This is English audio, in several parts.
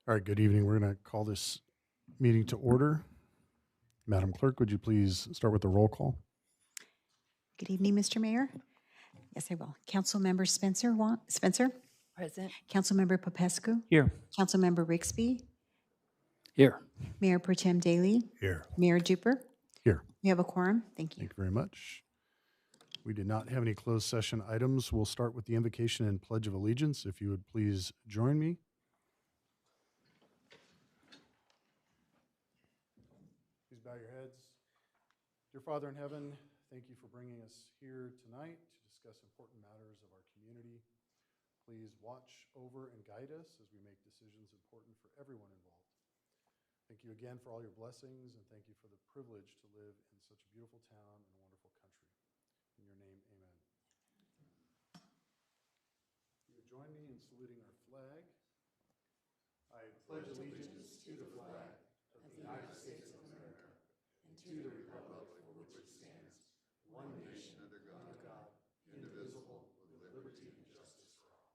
All right, good evening. We're going to call this meeting to order. Madam Clerk, would you please start with the roll call? Good evening, Mr. Mayor. Yes, I will. Councilmember Spencer? Present. Councilmember Popescu? Here. Councilmember Rixby? Here. Mayor Pro Tem Daly? Here. Mayor Duper? Here. We have a quorum. Thank you. Thank you very much. We did not have any closed session items. We'll start with the invocation and Pledge of Allegiance. If you would please join me. Please bow your heads. Dear Father in heaven, thank you for bringing us here tonight to discuss important matters of our community. Please watch over and guide us as we make decisions important for everyone involved. Thank you again for all your blessings, and thank you for the privilege to live in such a beautiful town and a wonderful country. In your name, amen. You would join me in saluting our flag. I pledge allegiance to the flag of the United States of America and to the republic for which it stands, one nation under God, indivisible, with liberty and justice for all.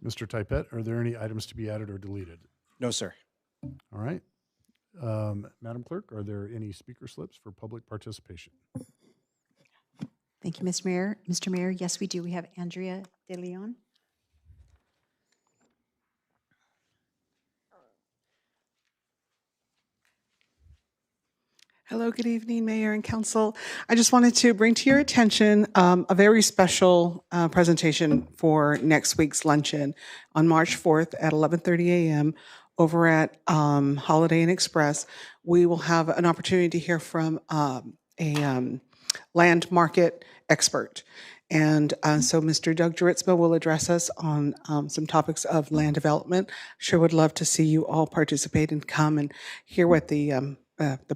Mr. Typett, are there any items to be added or deleted? No, sir. All right. Madam Clerk, are there any speaker slips for public participation? Thank you, Mr. Mayor. Mr. Mayor, yes, we do. We have Andrea De Leon. Hello, good evening, Mayor and Council. I just wanted to bring to your attention a very special presentation for next week's luncheon on March 4th at 11:30 a.m. over at Holiday Inn Express. We will have an opportunity to hear from a land market expert. And so Mr. Doug Juritzma will address us on some topics of land development. Sure would love to see you all participate and come and hear what the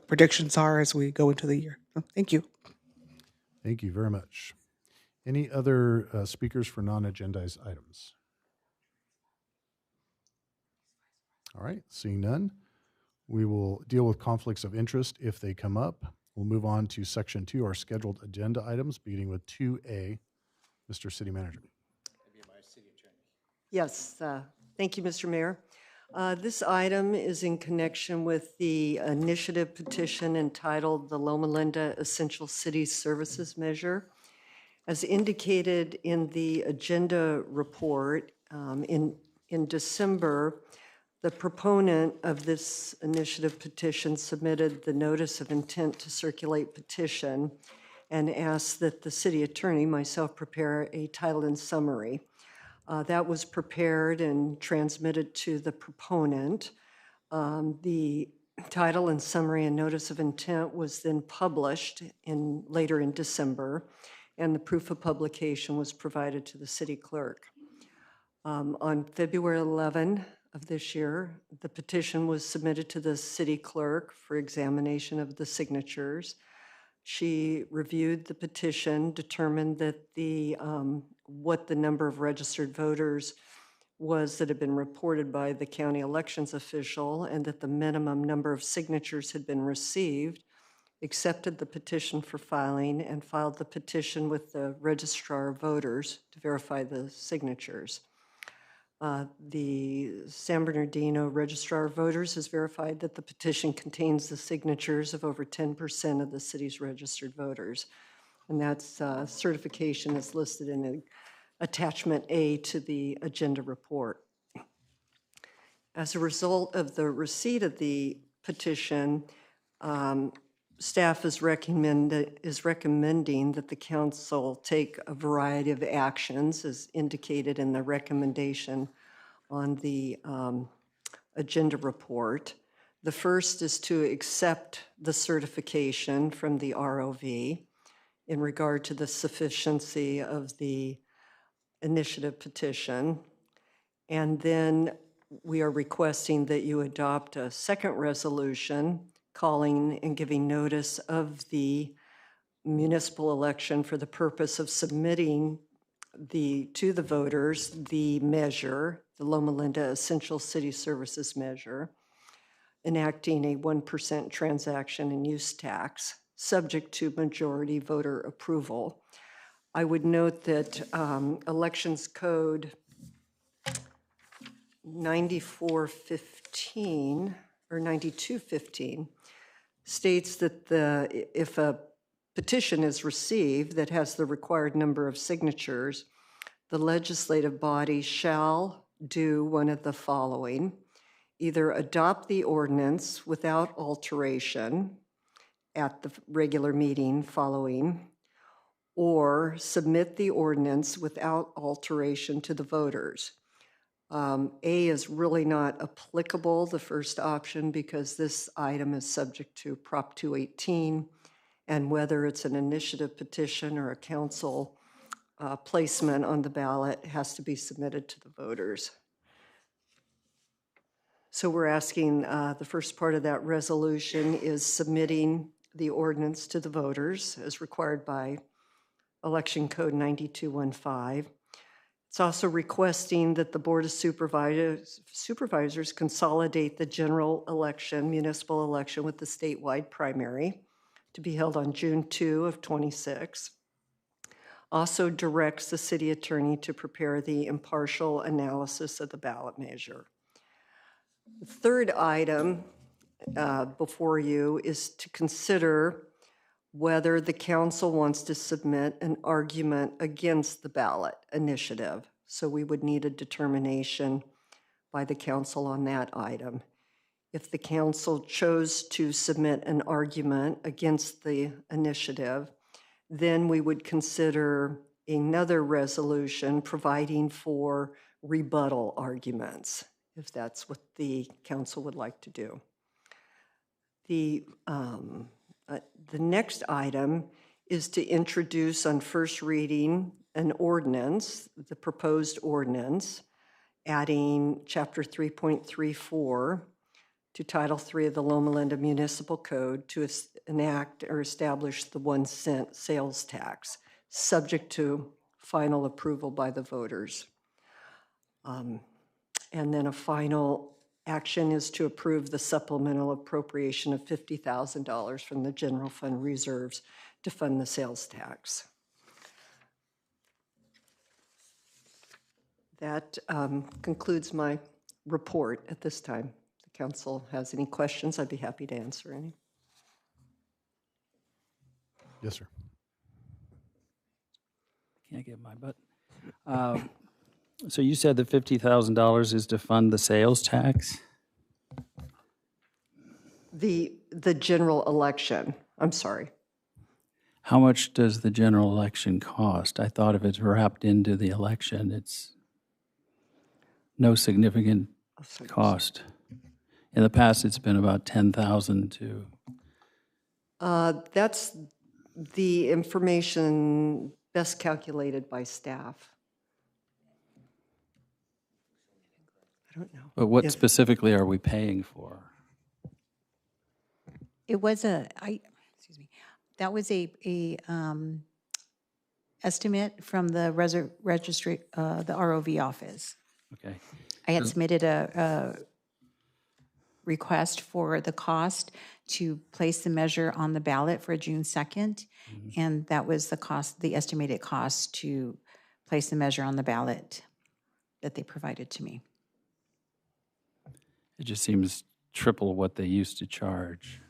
predictions are as we go into the year. So, thank you. Thank you very much. Any other speakers for non-agendized items? All right, seeing none, we will deal with conflicts of interest if they come up. We'll move on to Section 2, our scheduled agenda items, beginning with 2A. Mr. City Manager. Yes, thank you, Mr. Mayor. This item is in connection with the initiative petition entitled the Loma Essential City Services Measure. As indicated in the agenda report, in December, the proponent of this initiative petition submitted the notice of intent to circulate petition and asked that the city attorney, myself, prepare a title and summary. That was prepared and transmitted to the proponent. The title and summary and notice of intent was then published later in December, and the proof of publication was provided to the city clerk. On February 11 of this year, the petition was submitted to the city clerk for examination of the signatures. She reviewed the petition, determined that what the number of registered voters was that had been reported by the county elections official, and that the minimum number of signatures had been received, accepted the petition for filing, and filed the petition with the registrar of voters to verify the signatures. The San Bernardino Registrar of Voters has verified that the petition contains the signatures of over 10% of the city's registered voters. And that's certification is listed in attachment A to the agenda report. As a result of the receipt of the petition, staff is recommending that the council take a variety of actions as indicated in the recommendation on the agenda report. The first is to accept the certification from the ROV in regard to the sufficiency of the initiative petition. And then we are requesting that you adopt a second resolution calling and giving notice of the municipal election for the purpose of submitting to the voters the measure, the Loma Linda Essential City Services Measure, enacting a 1% transaction and use tax subject to majority voter approval. I would note that Elections Code 9415 or 9215 states that if a petition is received that has the required number of signatures, the legislative body shall do one of the following: either adopt the ordinance without alteration at the regular meeting following, or submit the ordinance without alteration to the voters. A is really not applicable, the first option, because this item is subject to Prop 218, and whether it's an initiative petition or a council placement on the ballot has to be submitted to the voters. So we're asking, the first part of that resolution is submitting the ordinance to the voters as required by Election Code 9215. It's also requesting that the Board of Supervisors consolidate the general election, municipal election, with the statewide primary to be held on June 2 of 26. Also directs the city attorney to prepare the impartial analysis of the ballot measure. The third item before you is to consider whether the council wants to submit an argument against the ballot initiative. So we would need a determination by the council on that item. If the council chose to submit an argument against the initiative, then we would consider another resolution providing for rebuttal arguments, if that's what the council would like to do. The next item is to introduce on first reading an ordinance, the proposed ordinance, adding Chapter 3.34 to Title 3 of the Loma Linda Municipal Code to enact or establish the 1 cent sales tax, subject to final approval by the voters. And then a final action is to approve the supplemental appropriation of $50,000 from the general fund reserves to fund the sales tax. That concludes my report at this time. If the council has any questions, I'd be happy to answer any. Yes, sir. Can't get my butt. So you said the $50,000 is to fund the sales tax? The general election, I'm sorry. How much does the general election cost? I thought if it's wrapped into the election, it's no significant cost. In the past, it's been about $10,000 to. That's the information best calculated by staff. I don't know. But what specifically are we paying for? It was that was a estimate from the registry, the ROV office. Okay. I had submitted a request for the cost to place the measure on the ballot for June 2nd, and that was the cost, the estimated cost to place the measure on the ballot that they provided to me. It just seems triple what they used to charge.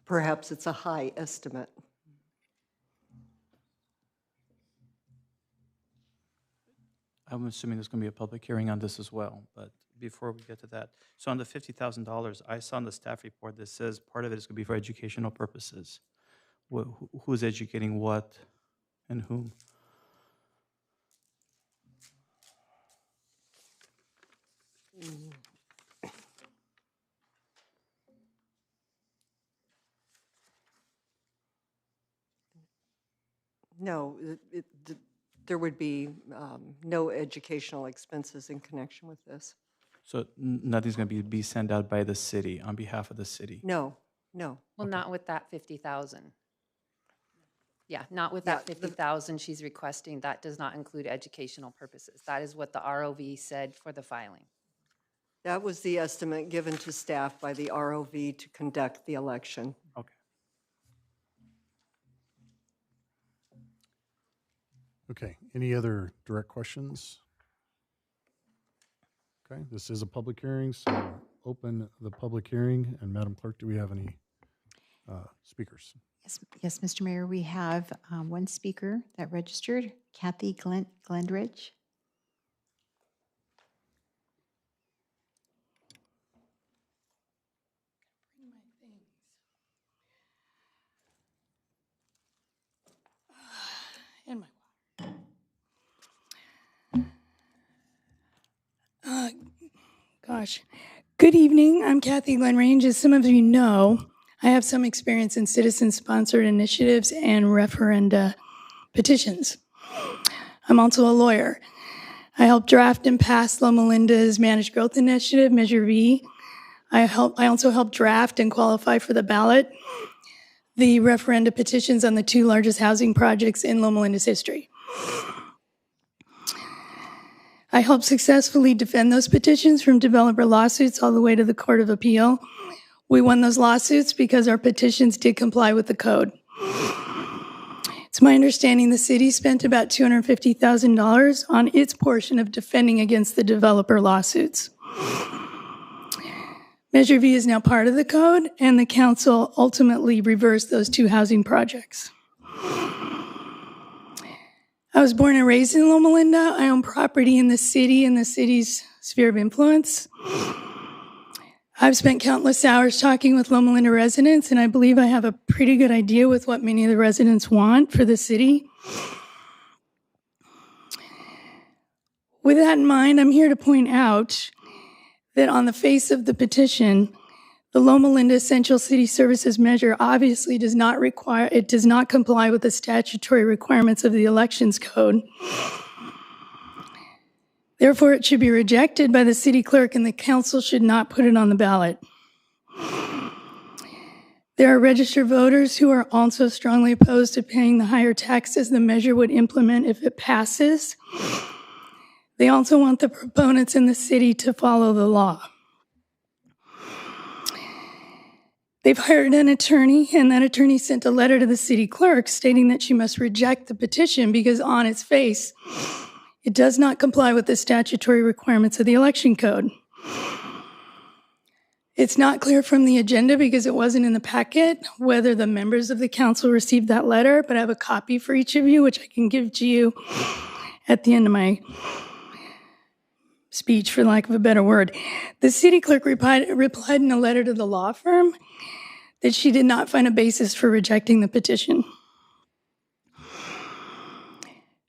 Perhaps it's a high estimate. I'm assuming there's going to be a public hearing on this as well, but before we get to that, so on the $50,000, I saw in the staff report that says part of it is going to be for educational purposes. Who's educating what and whom? No, there would be no educational expenses in connection with this. So nothing's going to be sent out by the city, on behalf of the city? No, no. Well, not with that 50,000. Yeah, not with that 50,000 she's requesting. That does not include educational purposes. That is what the ROV said for the filing. That was the estimate given to staff by the ROV to conduct the election. Okay. Okay, any other direct questions? Okay, this is a public hearing, so open the public hearing. And Madam Clerk, do we have any speakers? Yes, Mr. Mayor, we have one speaker that registered, Kathy Glendridge. And gosh. Good evening. I'm Kathy Glenrange. As some of you know, I have some experience in citizen-sponsored initiatives and referenda petitions. I'm also a lawyer. I helped draft and pass Loma Linda's Managed Growth Initiative, Measure V. I also helped draft and qualify for the ballot the referenda petitions on the two largest housing projects in Loma Linda's history. I helped successfully defend those petitions from developer lawsuits all the way to the Court of Appeal. We won those lawsuits because our petitions did comply with the code. It's my understanding the city spent about $250,000 on its portion of defending against the developer lawsuits. Measure V is now part of the code, and the council ultimately reversed those two housing projects. I was born and raised in Loma Linda. I own property in the city and the city's sphere of influence. I've spent countless hours talking with Loma Linda residents, and I believe I have a pretty good idea with what many of the residents want for the city. With that in mind, I'm here to point out that on the face of the petition, the Loma Linda Essential City Services measure obviously does not comply with the statutory requirements of the Elections Code. Therefore, it should be rejected by the city clerk and the council should not put it on the ballot. There are registered voters who are also strongly opposed to paying the higher taxes the measure would implement if it passes. They also want the proponents in the city to follow the law. They've hired an attorney, and that attorney sent a letter to the city clerk stating that she must reject the petition because on its face, it does not comply with the statutory requirements of the election code. It's not clear from the agenda because it wasn't in the packet whether the members of the council received that letter, but I have a copy for each of you, which I can give to you at the end of my speech, for lack of a better word. The city clerk replied in a letter to the law firm that she did not find a basis for rejecting the petition.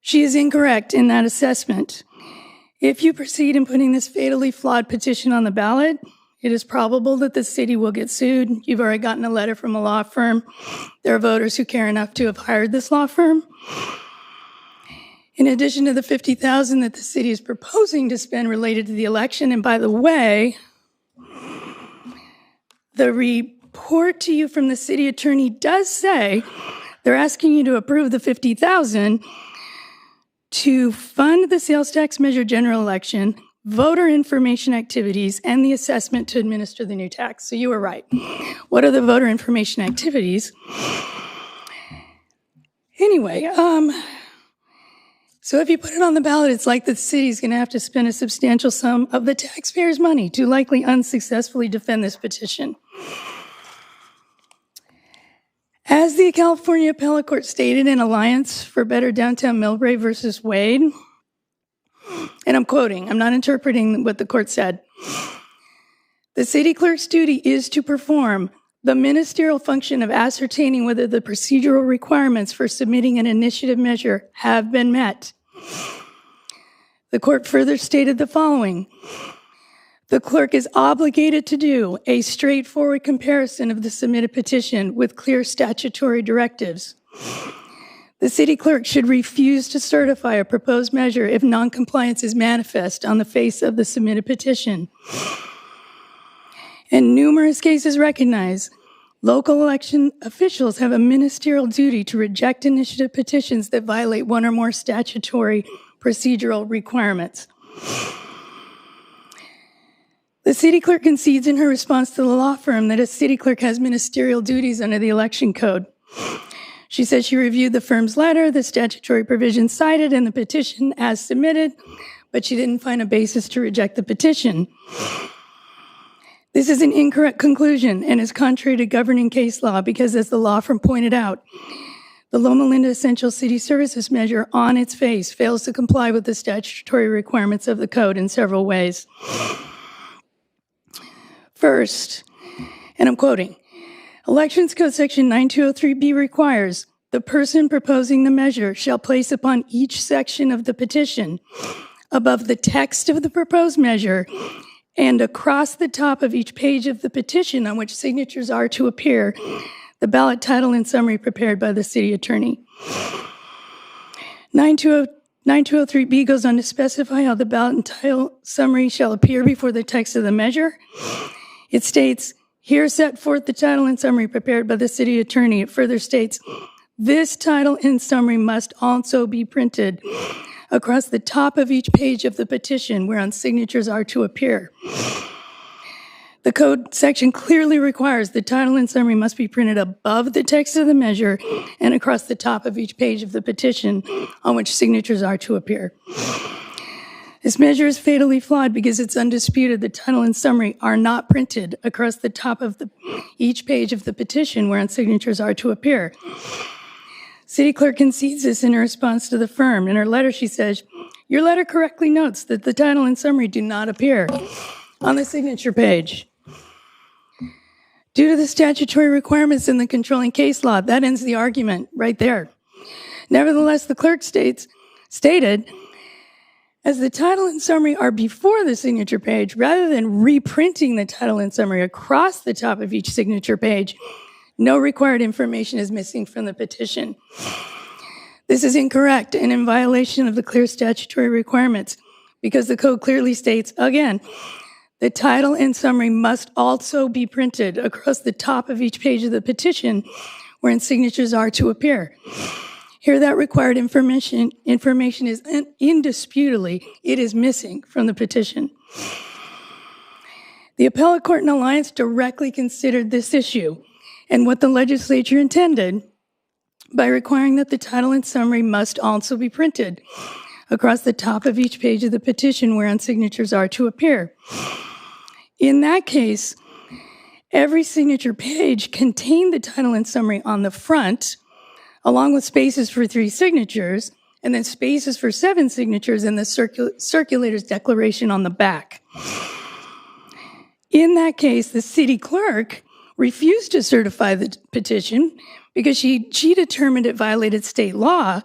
She is incorrect in that assessment. If you proceed in putting this fatally flawed petition on the ballot, it is probable that the city will get sued. You've already gotten a letter from a law firm. There are voters who care enough to have hired this law firm. In addition to the $50,000 that the city is proposing to spend related to the election, and by the way, the report to you from the city attorney does say they're asking you to approve the $50,000 to fund the sales tax measure general election, voter information activities, and the assessment to administer the new tax. So you were right. What are the voter information activities? Anyway, so if you put it on the ballot, it's like the city's going to have to spend a substantial sum of the taxpayers' money to likely unsuccessfully defend this petition. As the California Appellate Court stated in Alliance for Better Downtown Millbrae versus Wade, and I'm quoting, I'm not interpreting what the court said, the city clerk's duty is to perform the ministerial function of ascertaining whether the procedural requirements for submitting an initiative measure have been met. The court further stated the following: the clerk is obligated to do a straightforward comparison of the submitted petition with clear statutory directives. The city clerk should refuse to certify a proposed measure if noncompliance is manifest on the face of the submitted petition. And numerous cases recognize local election officials have a ministerial duty to reject initiative petitions that violate one or more statutory procedural requirements. The city clerk concedes in her response to the law firm that a city clerk has ministerial duties under the election code. She said she reviewed the firm's letter, the statutory provisions cited, and the petition as submitted, but she didn't find a basis to reject the petition. This is an incorrect conclusion and is contrary to governing case law because, as the law firm pointed out, the Loma Linda Essential City Services measure on its face fails to comply with the statutory requirements of the code in several ways. First, and I'm quoting, Elections Code Section 9203B requires the person proposing the measure shall place upon each section of the petition above the text of the proposed measure and across the top of each page of the petition on which signatures are to appear, the ballot title and summary prepared by the city attorney. 9203B goes on to specify how the ballot and title summary shall appear before the text of the measure. It states, here set forth the title and summary prepared by the city attorney. It further states, this title and summary must also be printed across the top of each page of the petition whereon signatures are to appear. The code section clearly requires the title and summary must be printed above the text of the measure and across the top of each page of the petition on which signatures are to appear. This measure is fatally flawed because it's undisputed the title and summary are not printed across the top of each page of the petition whereon signatures are to appear. City clerk concedes this in her response to the firm. In her letter, she says, your letter correctly notes that the title and summary do not appear on the signature page. Due to the statutory requirements in the controlling case law, that ends the argument right there. Nevertheless, the clerk stated, as the title and summary are before the signature page, rather than reprinting the title and summary across the top of each signature page, no required information is missing from the petition. This is incorrect and in violation of the clear statutory requirements because the code clearly states, again, the title and summary must also be printed across the top of each page of the petition wherein signatures are to appear. Here, that required information is indisputably, it is missing from the petition. The appellate court in Alliance directly considered this issue and what the legislature intended by requiring that the title and summary must also be printed across the top of each page of the petition whereon signatures are to appear. In that case, every signature page contained the title and summary on the front, along with spaces for 3 signatures, and then spaces for 7 signatures in the circulator's declaration on the back. In that case, the city clerk refused to certify the petition because she determined it violated state law.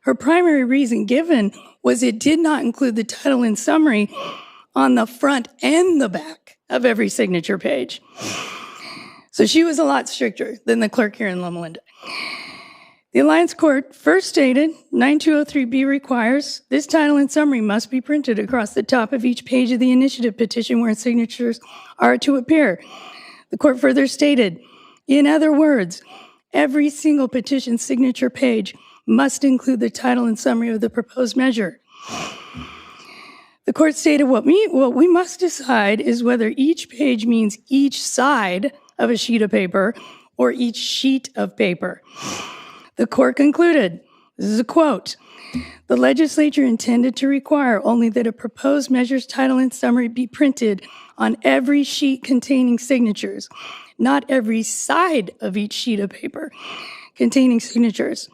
Her primary reason given was it did not include the title and summary on the front and the back of every signature page. So she was a lot stricter than the clerk here in Loma Linda. The Alliance Court first stated 9203B requires this title and summary must be printed across the top of each page of the initiative petition where signatures are to appear. The court further stated, in other words, every single petition signature page must include the title and summary of the proposed measure. The court stated what we must decide is whether each page means each side of a sheet of paper or each sheet of paper. The court concluded, this is a quote, the legislature intended to require only that a proposed measure's title and summary be printed on every sheet containing signatures, not every side of each sheet of paper containing signatures.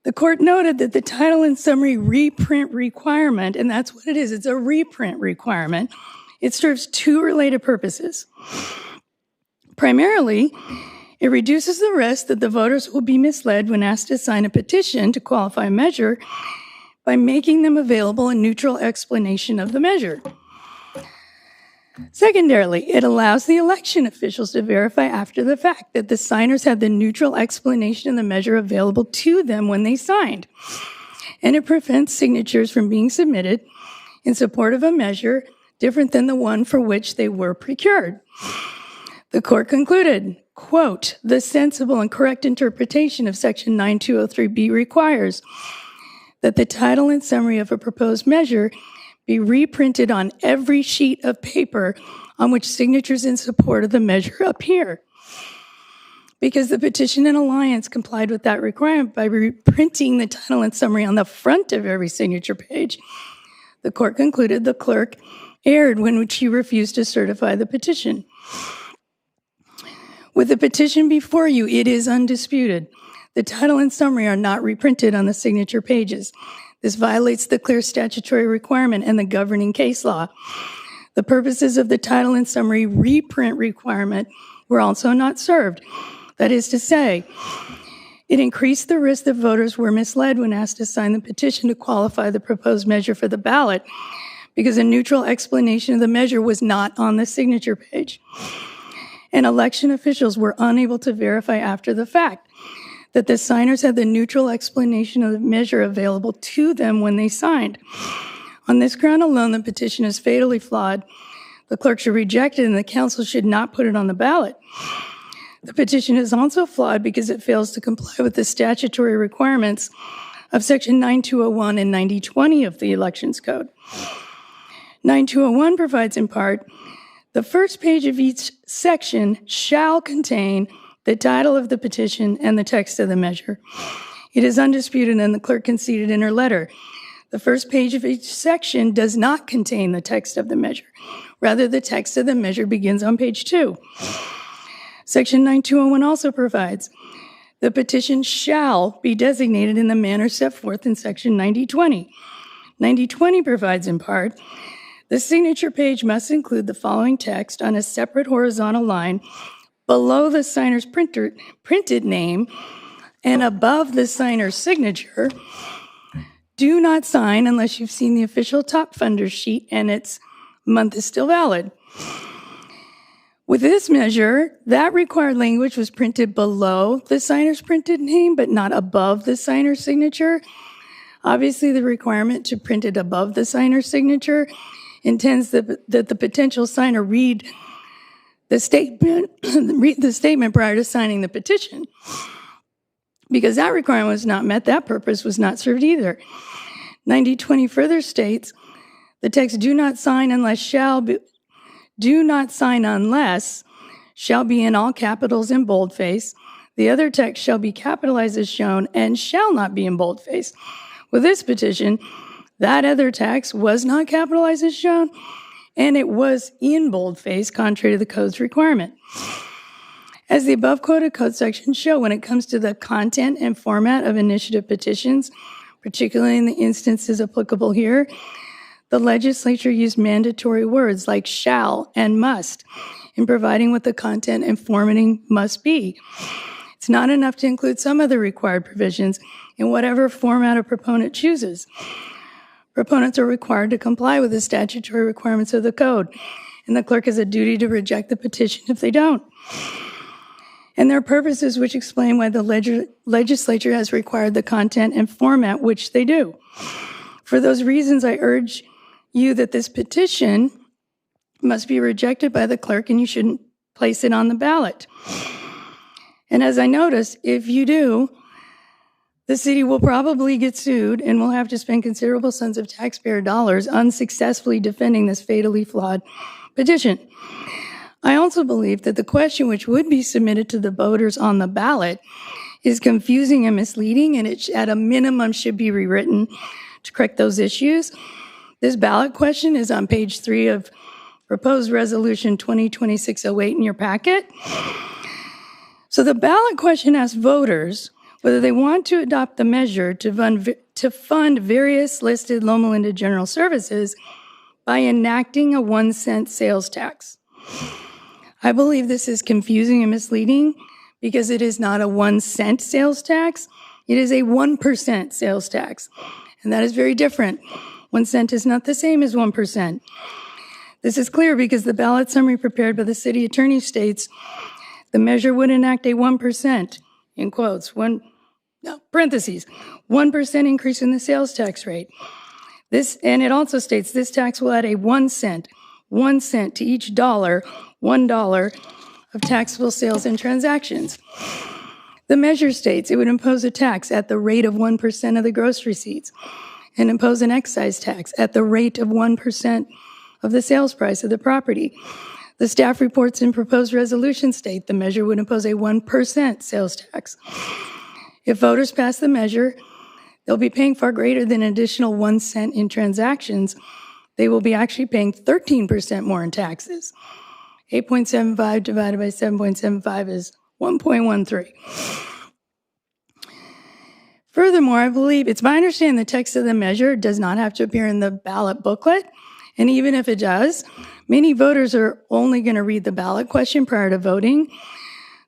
The court noted that the title and summary reprint requirement, and that's what it is, it's a reprint requirement, it serves 2 related purposes. Primarily, it reduces the risk that the voters will be misled when asked to sign a petition to qualify a measure by making them available a neutral explanation of the measure. Secondarily, it allows the election officials to verify after the fact that the signers had the neutral explanation of the measure available to them when they signed. And it prevents signatures from being submitted in support of a measure different than the one for which they were procured. The court concluded, quote, the sensible and correct interpretation of Section 9203B requires that the title and summary of a proposed measure be reprinted on every sheet of paper on which signatures in support of the measure appear. Because the petition and alliance complied with that requirement by reprinting the title and summary on the front of every signature page, the court concluded the clerk erred when she refused to certify the petition. With the petition before you, it is undisputed. The title and summary are not reprinted on the signature pages. This violates the clear statutory requirement and the governing case law. The purposes of the title and summary reprint requirement were also not served. That is to say, it increased the risk that voters were misled when asked to sign the petition to qualify the proposed measure for the ballot, because a neutral explanation of the measure was not on the signature page. And election officials were unable to verify after the fact that the signers had the neutral explanation of the measure available to them when they signed. On this ground alone, the petition is fatally flawed. The clerk should reject it and the council should not put it on the ballot. The petition is also flawed because it fails to comply with the statutory requirements of Section 9201 and 9020 of the Elections Code. 9201 provides in part, the first page of each section shall contain the title of the petition and the text of the measure. It is undisputed, and the clerk conceded in her letter. The first page of each section does not contain the text of the measure. Rather, the text of the measure begins on page 2. Section 9201 also provides, the petition shall be designated in the manner set forth in Section 9020. 9020 provides in part, the signature page must include the following text on a separate horizontal line below the signer's printed name and above the signer's signature. Do not sign unless you've seen the official top funder sheet and its month is still valid. With this measure, that required language was printed below the signer's printed name, but not above the signer's signature. Obviously, the requirement to print it above the signer's signature intends that the potential signer read the statement prior to signing the petition. Because that requirement was not met, that purpose was not served either. 9020 further states, the text do not sign unless shall be in all capitals in boldface. The other text shall be capitalized as shown and shall not be in boldface. With this petition, that other text was not capitalized as shown, and it was in boldface, contrary to the code's requirement. As the above quoted code sections show, when it comes to the content and format of initiative petitions, particularly in the instances applicable here, the legislature used mandatory words like shall and must in providing what the content and formatting must be. It's not enough to include some of the required provisions in whatever format a proponent chooses. Proponents are required to comply with the statutory requirements of the code, and the clerk has a duty to reject the petition if they don't. And there are purposes which explain why the legislature has required the content and format which they do. For those reasons, I urge you that this petition must be rejected by the clerk and you shouldn't place it on the ballot. And as I noticed, if you do, the city will probably get sued and will have to spend considerable sums of taxpayer dollars unsuccessfully defending this fatally flawed petition. I also believe that the question which would be submitted to the voters on the ballot is confusing and misleading, and it at a minimum should be rewritten to correct those issues. This ballot question is on page 3 of proposed resolution 2026-08 in your packet. So the ballot question asks voters whether they want to adopt the measure to fund various listed Loma Linda general services by enacting a 1-cent sales tax. I believe this is confusing and misleading because it is not a 1-cent sales tax. It is a 1% sales tax, and that is very different. 1 cent is not the same as 1%. This is clear because the ballot summary prepared by the city attorney states the measure would enact a 1%, in quotes, parentheses, 1% increase in the sales tax rate. And it also states this tax will add a 1 cent to each dollar, $1 of taxable sales and transactions. The measure states it would impose a tax at the rate of 1% of the gross receipts and impose an excise tax at the rate of 1% of the sales price of the property. The staff reports and proposed resolution state the measure would impose a 1% sales tax. If voters pass the measure, they'll be paying far greater than an additional 1 cent in transactions. They will be actually paying 13% more in taxes. 8.75 divided by 7.75 is 1.13. Furthermore, I believe it's my understanding the text of the measure does not have to appear in the ballot booklet. And even if it does, many voters are only going to read the ballot question prior to voting.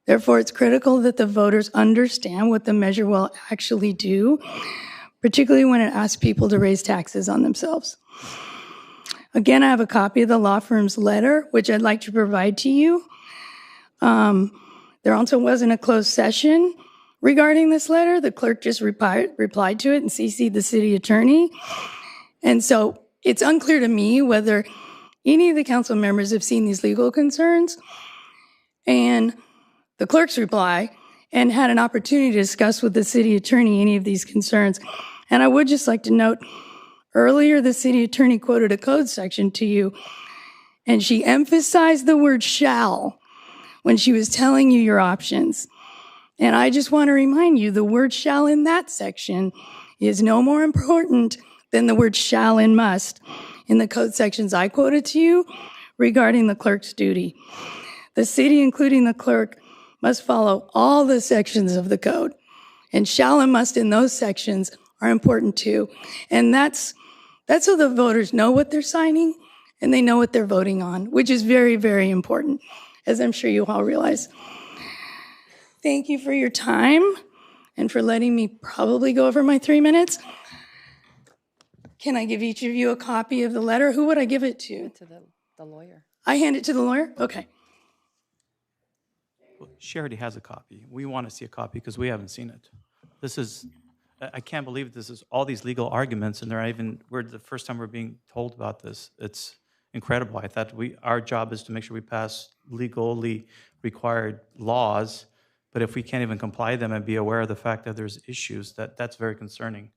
Therefore, it's critical that the voters understand what the measure will actually do, particularly when it asks people to raise taxes on themselves. Again, I have a copy of the law firm's letter, which I'd like to provide to you. There also wasn't a closed session regarding this letter. The clerk just replied to it and CC'd the city attorney. And so it's unclear to me whether any of the council members have seen these legal concerns and the clerk's reply and had an opportunity to discuss with the city attorney any of these concerns. And I would just like to note, earlier the city attorney quoted a code section to you, and she emphasized the word shall when she was telling you your options. And I just want to remind you, the word shall in that section is no more important than the word shall and must in the code sections I quoted to you regarding the clerk's duty. The city, including the clerk, must follow all the sections of the code. And shall and must in those sections are important too. And that's so the voters know what they're signing and they know what they're voting on, which is very, very important, as I'm sure you all realize. Thank you for your time and for letting me probably go over my 3 minutes. Can I give each of you a copy of the letter? Who would I give it to? To the lawyer. I hand it to the lawyer? Okay. Well, she already has a copy. We want to see a copy because we haven't seen it. I can't believe this is all these legal arguments, and we're the first time we're being told about this. It's incredible. I thought our job is to make sure we pass legally required laws, but if we can't even comply them and be aware of the fact that there's issues, that's very concerning.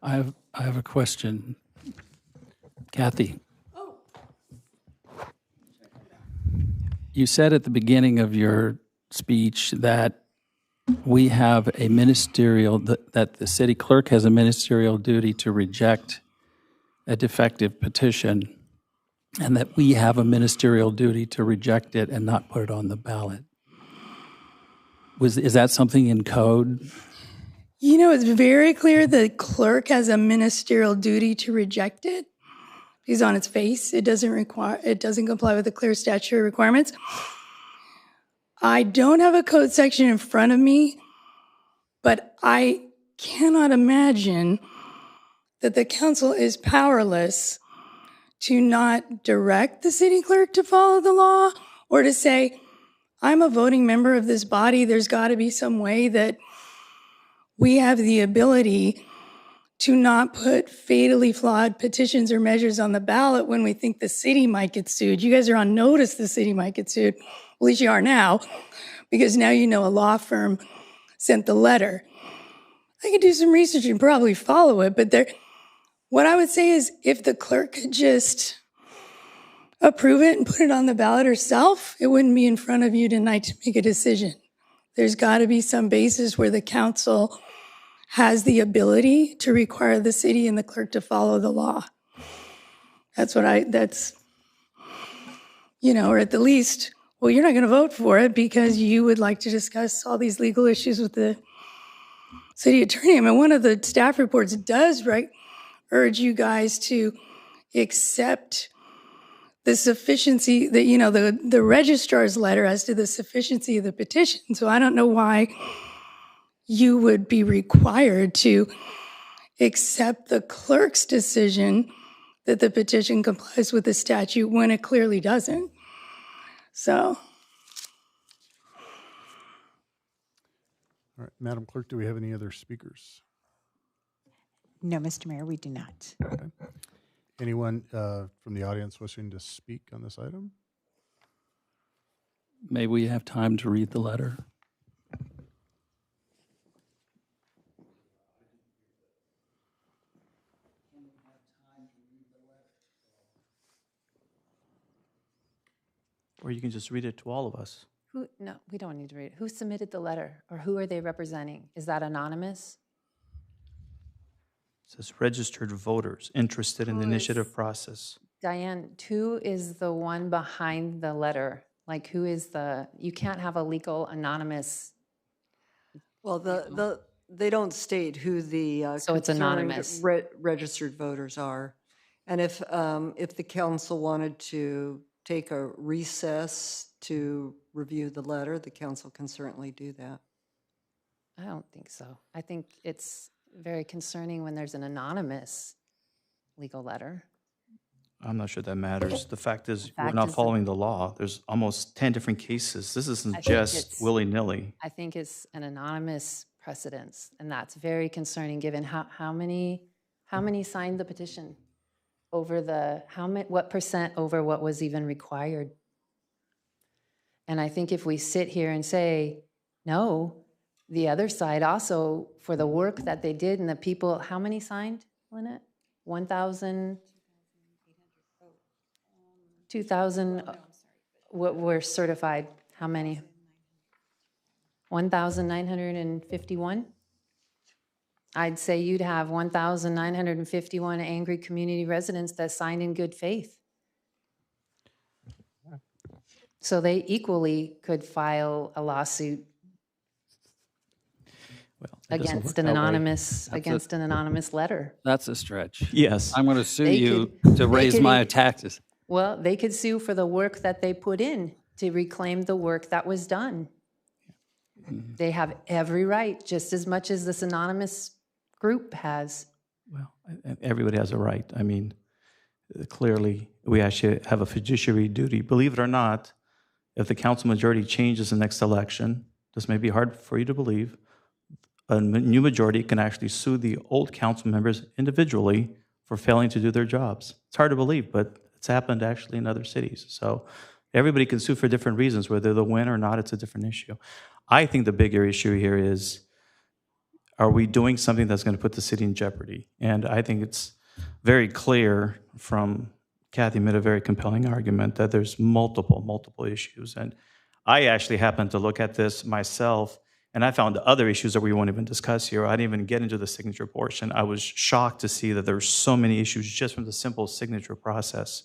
I have a question. Kathy. You said at the beginning of your speech that we have a ministerial, that the city clerk has a ministerial duty to reject a defective petition, and that we have a ministerial duty to reject it and not put it on the ballot. Is that something in code? You know, it's very clear the clerk has a ministerial duty to reject it. Because on its face, it doesn't comply with the clear statutory requirements. I don't have a code section in front of me, but I cannot imagine that the council is powerless to not direct the city clerk to follow the law or to say, I'm a voting member of this body. There's got to be some way that we have the ability to not put fatally flawed petitions or measures on the ballot when we think the city might get sued. You guys are on notice the city might get sued. At least you are now, because now you know a law firm sent the letter. I could do some research and probably follow it, but what I would say is if the clerk could just approve it and put it on the ballot herself, it wouldn't be in front of you tonight to make a decision. There's got to be some basis where the council has the ability to require the city and the clerk to follow the law. Or at the least, well, you're not going to vote for it because you would like to discuss all these legal issues with the city attorney. I mean, one of the staff reports does urge you guys to accept the sufficiency, the registrar's letter as to the sufficiency of the petition. So I don't know why you would be required to accept the clerk's decision that the petition complies with the statute when it clearly doesn't. So. All right, Madam Clerk, do we have any other speakers? No, Mr. Mayor, we do not. Okay. Anyone from the audience wishing to speak on this item? May we have time to read the letter? Or you can just read it to all of us. No, we don't need to read it. Who submitted the letter, or who are they representing? Is that anonymous? It says registered voters interested in the Who initiative is- process. Diane, who is the one behind the letter? Like, who is you can't have a legal anonymous, Well, they don't state who the So it's concerned anonymous. registered voters are. And if the council wanted to take a recess to review the letter, the council can certainly do that. I don't think so. I think it's very concerning when there's an anonymous legal letter. I'm not sure that matters. The fact is, we're fact not is- following the law. There's almost 10 different cases. This isn't I think just it's- willy-nilly. I think it's an anonymous precedence, and that's very concerning, given how many signed the petition over what percent over what was even required? And I think if we sit here and say, no, the other side also, for the work that they did and the people, how many signed, Lynette? 1,000? 2,000, what were certified, how many? 1,951? I'd say you'd have 1,951 angry community residents that signed in good faith. So they equally could file a lawsuit Well, it doesn't work against that way. an anonymous letter. That's a stretch. Yes. I'm going to sue They you could- to they raise could my e- taxes. Well, they could sue for the work that they put in to reclaim the work that was done. They have every right, just as much as this anonymous group has. Well, everybody has a right. I mean, clearly, we actually have a fiduciary duty. Believe it or not, if the council majority changes the next election, this may be hard for you to believe, a new majority can actually sue the old council members individually for failing to do their jobs. It's hard to believe, but it's happened actually in other cities. So everybody can sue for different reasons. Whether they'll win or not, it's a different issue. I think the bigger issue here is, are we doing something that's going to put the city in jeopardy? And I think it's very clear from Kathy made a very compelling argument that there's multiple issues. And I actually happened to look at this myself, and I found other issues that we won't even discuss here. I didn't even get into the signature portion. I was shocked to see that there's so many issues just from the simple signature process.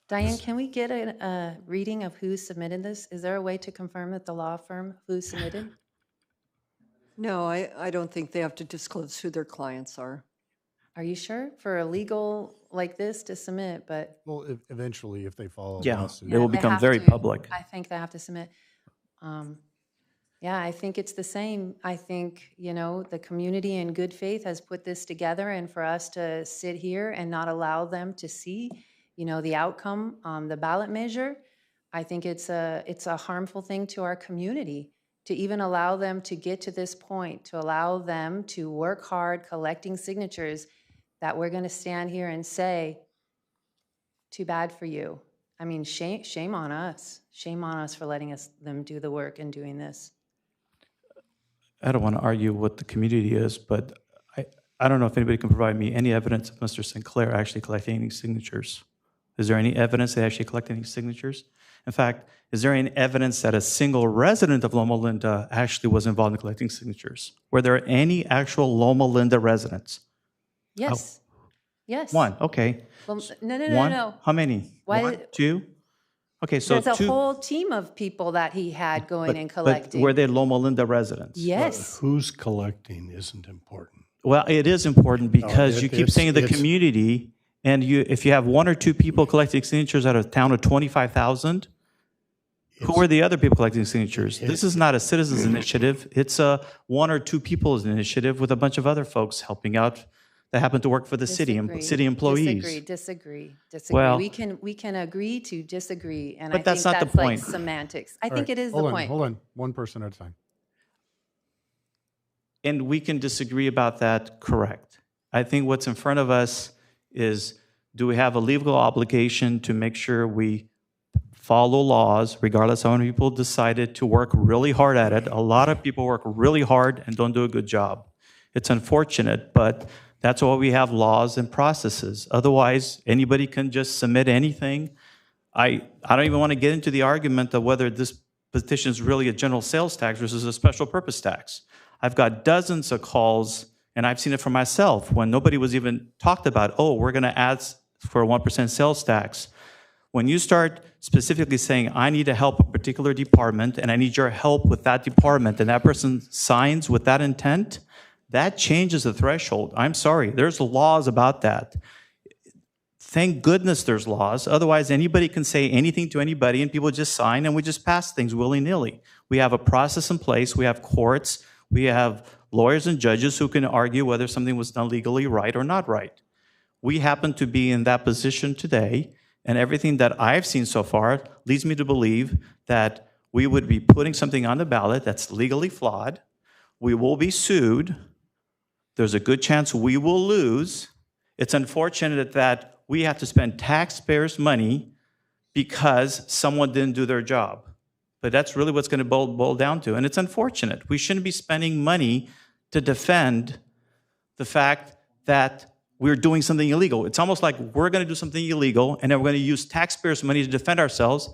Diane, can we get a reading of who submitted this? Is there a way to confirm that the law firm who submitted? No, I don't think they have to disclose who their clients are. Are you sure? For a legal like this to submit, but. Well, eventually, if they follow a Yeah, lawsuit. it will They become have very to. public. I think they have to submit. Yeah, I think it's the same. I think, the community in good faith has put this together, and for us to sit here and not allow them to see, the outcome on the ballot measure, I think it's a harmful thing to our community to even allow them to get to this point, to allow them to work hard collecting signatures, that we're going to stand here and say, too bad for you. I mean, shame on us. Shame on us for letting them do the work and doing this. I don't want to argue what the community is, but I don't know if anybody can provide me any evidence of Mr. Sinclair actually collecting any signatures. Is there any evidence they actually collect any signatures? In fact, is there any evidence that a single resident of Loma Linda actually was involved in collecting signatures? Were there any actual Loma Linda residents? Yes. Yes. One, okay. Well, no. One? How many? Why One, did- two? Okay, so There's a two. whole team of people that he had going and But collecting. were they Loma Linda residents? Yes. Who's collecting isn't important. Well, it is important because you keep saying the it's- community, and if you have one or two people collecting signatures out of a town of 25,000, who are the other people collecting signatures? This is not a citizens initiative. It's a one or two people's initiative with a bunch of other folks helping out that happen to work for the city, city employees. Disagree. Well- we can agree to disagree, and But I that's think not the that's like point. semantics. I All think right, it is the hold on, point. Hold on, one person at a time. And we can disagree about that, correct. I think what's in front of us is, do we have a legal obligation to make sure we follow laws, regardless of how many people decided to work really hard at it? A lot of people work really hard and don't do a good job. It's unfortunate, but That's why we have laws and processes. Otherwise, anybody can just submit anything. I don't even want to get into the argument of whether this petition is really a general sales tax versus a special purpose tax. I've got dozens of calls, and I've seen it for myself, when nobody was even talked about, oh, we're going to add for a 1% sales tax. When you start specifically saying, I need to help a particular department, and I need your help with that department, and that person signs with that intent, that changes the threshold. I'm sorry, there's laws about that. Thank goodness there's laws. Otherwise, anybody can say anything to anybody, and people just sign, and we just pass things willy-nilly. We have a process in place. We have courts. We have lawyers and judges who can argue whether something was done legally right or not right. We happen to be in that position today, and everything that I've seen so far leads me to believe that we would be putting something on the ballot that's legally flawed. We will be sued. There's a good chance we will lose. It's unfortunate that we have to spend taxpayers' money because someone didn't do their job. But that's really what's going to boil down to. And it's unfortunate. We shouldn't be spending money to defend the fact that we're doing something illegal. It's almost like we're going to do something illegal, and then we're going to use taxpayers' money to defend ourselves,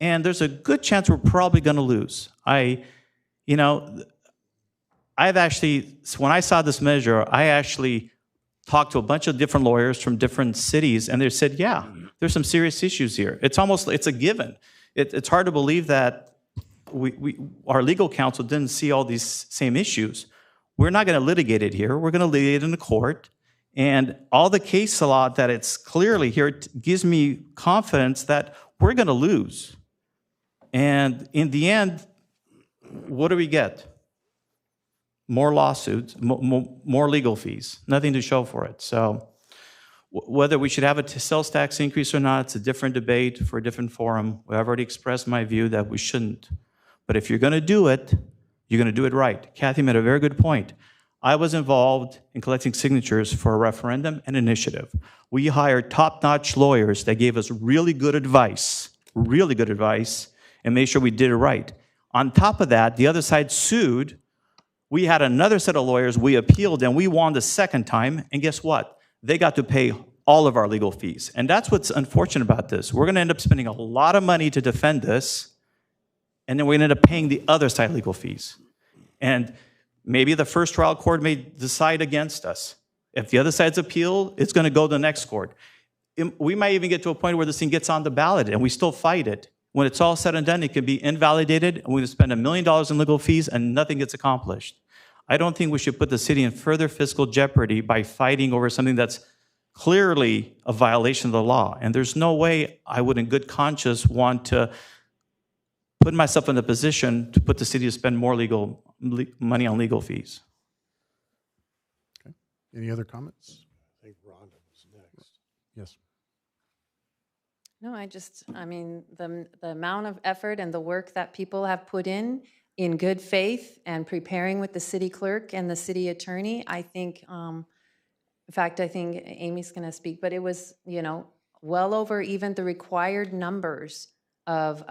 and there's a good chance we're probably going to lose. I've actually, when I saw this measure, I actually talked to a bunch of different lawyers from different cities, and they said, yeah, there's some serious issues here. It's a given. It's hard to believe that our legal counsel didn't see all these same issues. We're not going to litigate it here. We're going to litigate it in the court. And all the case law that it's clearly here gives me confidence that we're going to lose. And in the end, what do we get? More lawsuits, more legal fees, nothing to show for it. So whether we should have a sales tax increase or not, it's a different debate for a different forum. I've already expressed my view that we shouldn't. But if you're going to do it, you're going to do it right. Kathy made a very good point. I was involved in collecting signatures for a referendum and initiative. We hired top-notch lawyers that gave us really good advice, and made sure we did it right. On top of that, the other side sued. We had another set of lawyers. We appealed, and we won the second time. And guess what? They got to pay all of our legal fees. And that's what's unfortunate about this. We're going to end up spending a lot of money to defend this, and then we're going to end up paying the other side legal fees. And maybe the first trial court may decide against us. If the other side's appeal, it's going to go to the next court. We might even get to a point where this thing gets on the ballot, and we still fight it. When it's all said and done, it can be invalidated, and we're going to spend $1 million in legal fees, and nothing gets accomplished. I don't think we should put the city in further fiscal jeopardy by fighting over something that's clearly a violation of the law. And there's no way I would, in good conscience, want to put myself in the position to put the city to spend more money on legal fees. Okay. Any other comments? I think Rhonda was next. Yes. No, the amount of effort and the work that people have put in good faith and preparing with the city clerk and the city attorney, I think, in fact, I think Amy's going to speak, but it was, well over even the required numbers of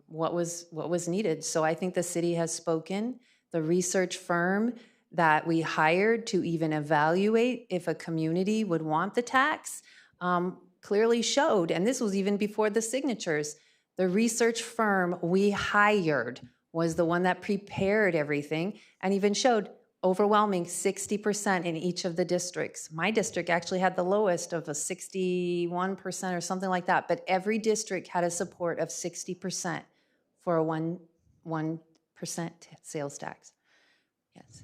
what was needed. So I think the city has spoken. The research firm that we hired to even evaluate if a community would want the tax clearly showed, and this was even before the signatures, the research firm we hired was the one that prepared everything and even showed overwhelming 60% in each of the districts. My district actually had the lowest of a 61% or something like that, but every district had a support of 60% for a 1% sales tax. Yes.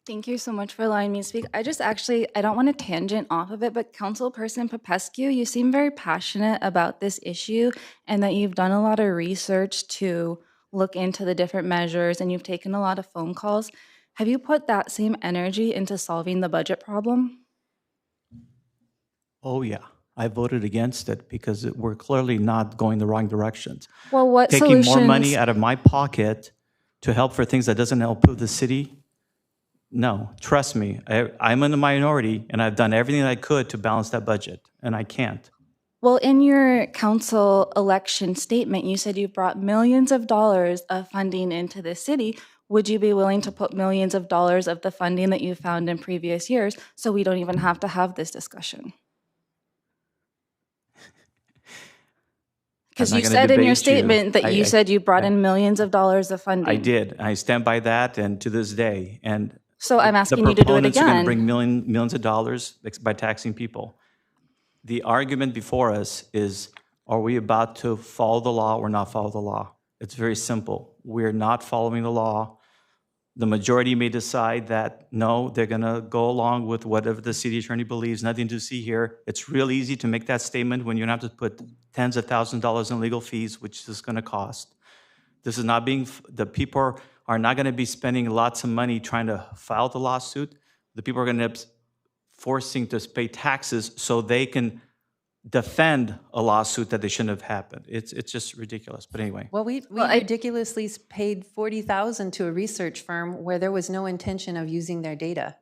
Thank you so much for allowing me to speak. I don't want to tangent off of it, but Councilperson Popescu, you seem very passionate about this issue and that you've done a lot of research to look into the different measures and you've taken a lot of phone calls. Have you put that same energy into solving the budget problem? Oh, yeah. I voted against it because we're clearly not going the wrong directions. Well, what Taking solutions? more money out of my pocket to help for things that doesn't help the city? No, trust me. I'm in the minority, and I've done everything I could to balance that budget, and I can't. Well, in your council election statement, you said you brought millions of dollars of funding into the city. would you be willing to put millions of dollars of the funding that you found in previous years so we don't even have to have this discussion? Because you said in your statement that you said you brought in millions of dollars of funding. I did. I stand by that, and to this day. And So I'm asking you to do it the proponents are going to again. bring millions of dollars by taxing people. The argument before us is, are we about to follow the law or not follow the law? It's very simple. We're not following the law. The majority may decide that, no, they're going to go along with whatever the city attorney believes, nothing to see here. It's real easy to make that statement when you don't have to put tens of thousands of dollars in legal fees, which is going to cost. This is not being, the people are not going to be spending lots of money trying to file the lawsuit. The people are going to end up forcing to pay taxes so they can defend a lawsuit that they shouldn't have happened. It's just ridiculous. But anyway. Well, we ridiculously paid $40,000 to a research firm where there was no intention of using their data.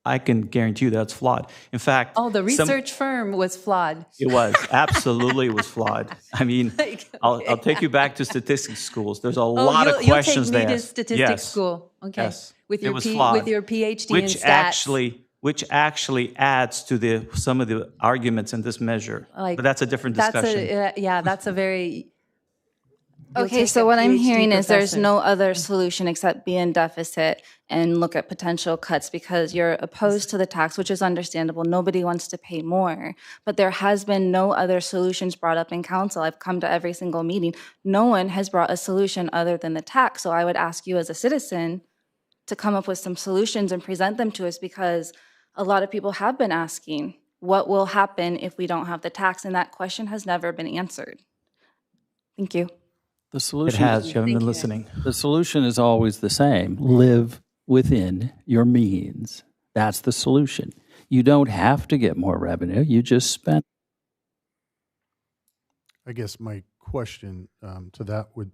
I can guarantee you that's flawed. In fact, Oh, the research firm was flawed. it was absolutely was flawed. I mean, Like, I'll take you back to statistics schools. There's a Oh, lot of questions you'll take they me to asked. statistics Yes. school. Okay. Yes. With It your was flawed. with your PhD in stats. Which actually adds to some of the arguments in this measure. Like, But that's a different That's discussion. that's a very. you'll Okay, take so a what I'm PhD hearing is there's professor. no other solution except be in deficit and look at potential cuts because you're opposed to the tax, which is understandable. Nobody wants to pay more. But there has been no other solutions brought up in council. I've come to every single meeting. No one has brought a solution other than the tax. So I would ask you as a citizen to come up with some solutions and present them to us because a lot of people have been asking, what will happen if we don't have the tax? And that question has never been answered. Thank you. The It solution, has. You haven't been listening. the solution is always the same. Live within your means. That's the solution. You don't have to get more revenue. You just spend. I guess my question to that would,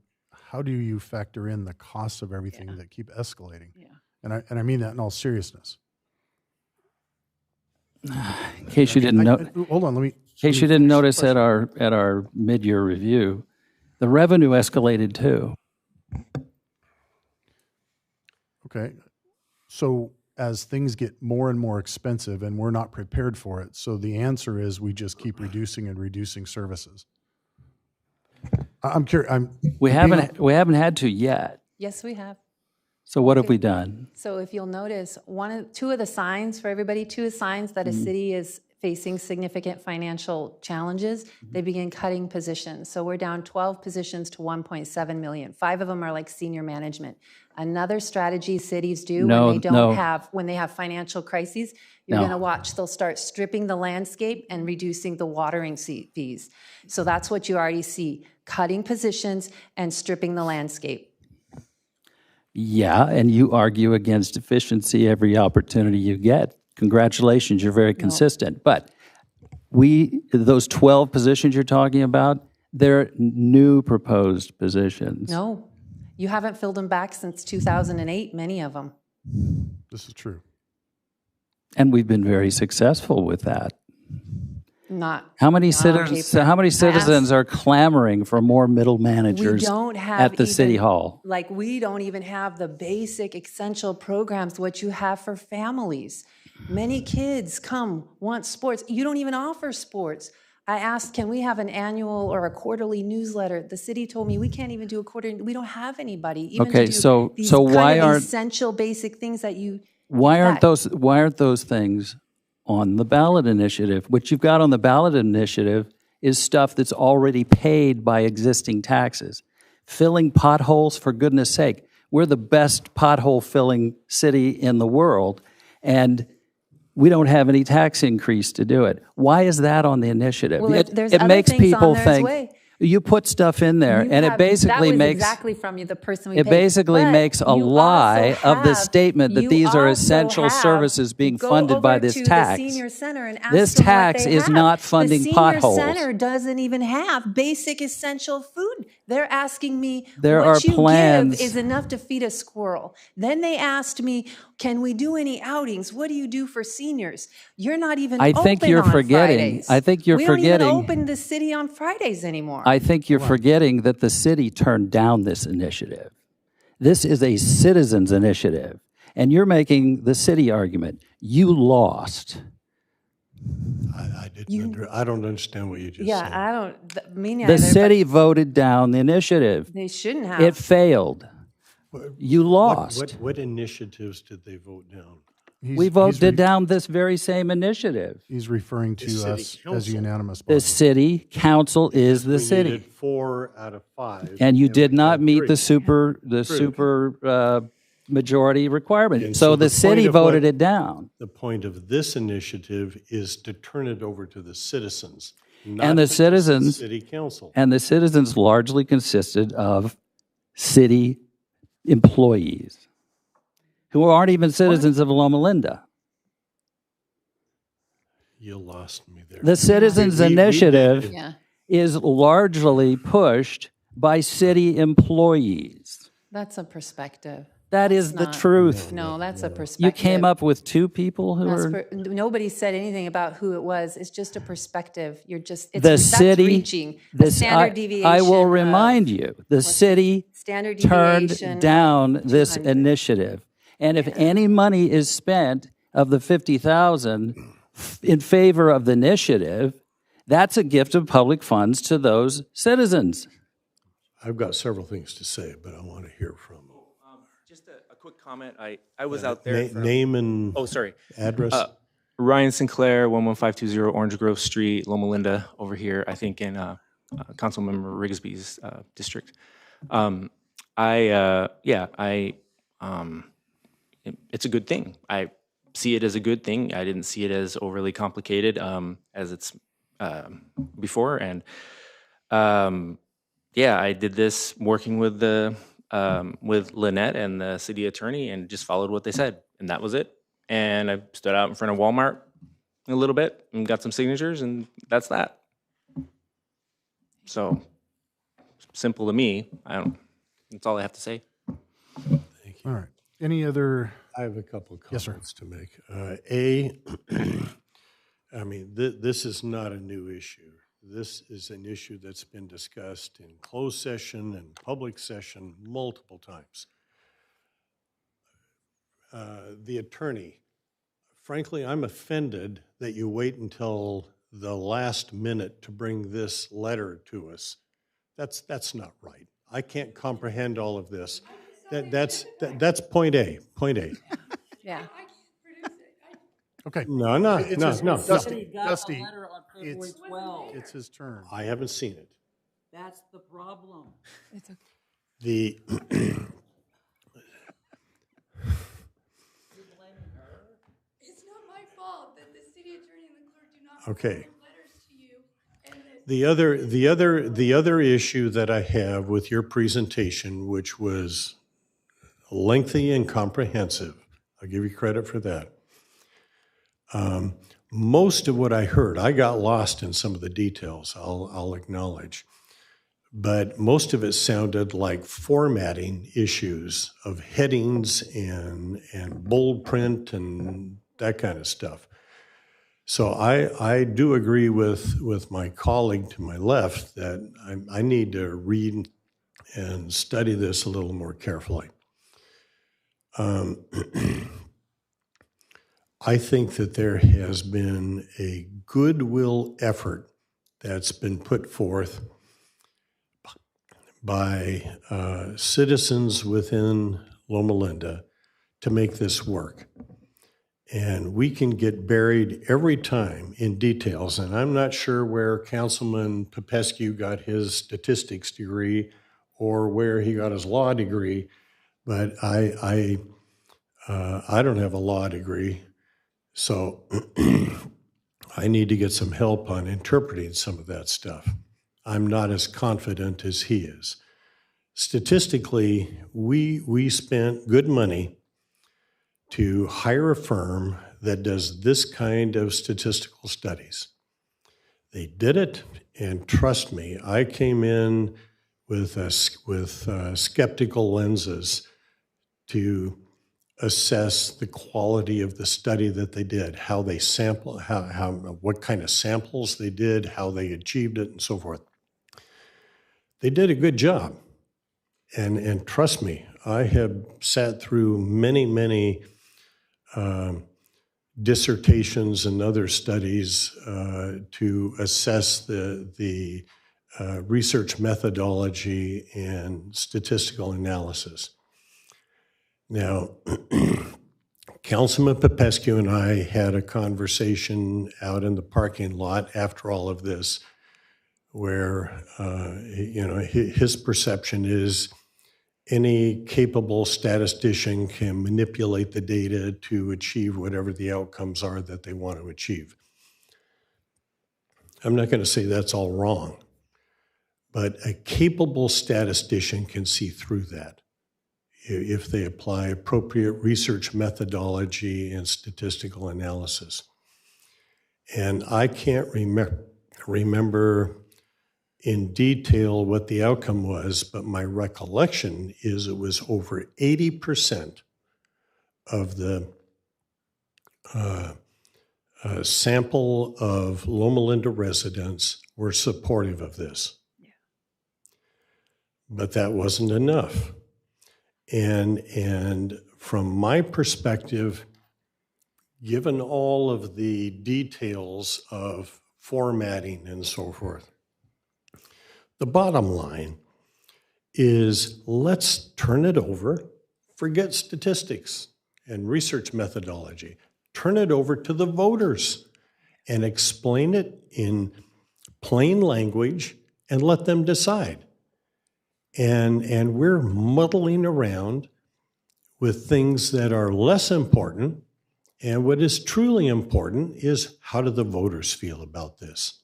how do you factor in the costs of everything that keep escalating? Yeah. And I mean that in all seriousness. In case you didn't know, in Hold on, let me. case you didn't notice at our mid-year review, the revenue escalated too. Okay. So as things get more and more expensive and we're not prepared for it, so the answer is we just keep reducing and reducing services. I'm curious. We haven't had to yet. Yes, we have. So what have we done? So if you'll notice, two of the signs for everybody, two signs that a city is facing significant financial challenges, they begin cutting positions. So we're down 12 positions to 1.7 million. 5 of them are like senior management. Another strategy cities do when they have financial crises, you're No. going to watch, they'll start stripping the landscape and reducing the watering fees. So that's what you already see, cutting positions and stripping the landscape. Yeah, and you argue against efficiency every opportunity you get. Congratulations, you're very consistent. But those 12 positions you're talking about, they're new proposed positions. No, you haven't filled them back since 2008, many of them. This is true. And we've been very successful with that. Not. How many not on citizens paper. are clamoring for more middle managers We don't have at the city hall? Like, we don't even have the basic essential programs, what you have for families. Many kids want sports. You don't even offer sports. I asked, can we have an annual or a quarterly newsletter? The city told me we can't even do a quarterly. We don't have anybody. Even Okay, to do so these why kind of aren't- essential basic things that you Why aren't expect. those things on the ballot initiative? What you've got on the ballot initiative is stuff that's already paid by existing taxes. Filling potholes, for goodness sake. We're the best pothole filling city in the world, and we don't have any tax increase to do it. Why is that on the initiative? Well, there's it other makes things on people there as think well. you put stuff in there, and it basically that was makes exactly from you, the person we it paid. basically But makes a you lie also of the have- statement that you these are also essential have- services being go funded by over this to tax. The senior center and ask This them what tax they is have. not funding the potholes. The senior center doesn't even have basic essential food. They're asking me, There what are you plans- give is enough to feed a squirrel. Then they asked me, can we do any outings? What do you do for seniors? You're not even I open think you're on forgetting- Fridays. I think you're we forgetting- don't even open the city on Fridays anymore. I think you're forgetting that the city turned down this initiative. This is a citizens initiative, and you're making the city argument. You lost. I don't understand what you just Yeah, said. I don't, me neither. The city voted down the initiative. They shouldn't have. It failed. You lost. What initiatives did they vote down? We voted down this very same initiative. He's referring to city us as council. unanimous. The body. city council is the We city. needed 4 out of 5. And you we did not got meet 3. the super majority requirement. And So so the the city point of what- voted it down. The point of this initiative is to turn it over to the citizens, And not the to citizens- city council. And the citizens largely consisted of city employees who aren't even citizens of Loma Linda. You lost me there. The citizens We did initiative it. Yeah, is largely pushed by city employees. that's a perspective. That is the not- truth. No, that's a perspective. You came up with 2 people who That's are... nobody said anything about who it was. It's just a perspective. You're just, it's, The that's city, reaching. A this, standard deviation. I will of- remind you, the city Standard turned deviation. down this 200. initiative. And if any money is spent of the 50,000 in favor of the initiative, that's a gift of public funds to those citizens. I've got several things to say, but I want to hear from Just a quick comment. I was out there. name and Oh, sorry. address. Ryan Sinclair, 11520 Orange Grove Street, Loma Linda, over here, I think in Councilmember Rigsby's district. It's a good thing. I see it as a good thing. I didn't see it as overly complicated as it's before. And I did this working with with Lynette and the city attorney and just followed what they said. And that was it. And I stood out in front of Walmart a little bit and got some signatures, and that's that. So simple to me. That's all I have to say. All right. Any other? I have a couple of Yes, sir. comments to make. I mean, this is not a new issue. This is an issue that's been discussed in closed session and public session multiple times. The attorney, frankly, I'm offended that you wait until the last minute to bring this letter to us. That's not right. I can't comprehend all of this. That's point A. Point A. Yeah. Okay. No. Dusty, it's his turn. I haven't seen it. That's the problem. The It's not my fault that the city attorney and the clerk do not Okay. forward letters to you. And that the other issue that I have with your presentation, which was lengthy and comprehensive, I'll give you credit for that. Most of what I heard, I got lost in some of the details, I'll acknowledge. But most of it sounded like formatting issues of headings and bold print and that kind of stuff. So I do agree with my colleague to my left that I need to read and study this a little more carefully. I think that there has been a goodwill effort that's been put forth by citizens within Loma Linda to make this work. And we can get buried every time in details. And I'm not sure where Councilman Popescu got his statistics degree or where he got his law degree, but I don't have a law degree. So I need to get some help on interpreting some of that stuff. I'm not as confident as he is. Statistically, we spent good money to hire a firm that does this kind of statistical studies. They did it, and trust me, I came in with skeptical lenses to assess the quality of the study that they did, how they sample, what kind of samples they did, how they achieved it, and so forth. They did a good job, and trust me, I have sat through many dissertations and other studies to assess the research methodology and statistical analysis. Now, Councilman Popescu and I had a conversation out in the parking lot after all of this, where his perception is any capable statistician can manipulate the data to achieve whatever the outcomes are that they want to achieve. I'm not going to say that's all wrong, but a capable statistician can see through that if they apply appropriate research methodology and statistical analysis. And I can't remember in detail what the outcome was, but my recollection is it was over 80% of the sample of Loma Linda residents were supportive of this. Yeah. But that wasn't enough. And from my perspective, given all of the details of formatting and so forth, the bottom line is let's turn it over, forget statistics and research methodology, turn it over to the voters and explain it in plain language and let them decide. And we're muddling around with things that are less important, and what is truly important is how do the voters feel about this?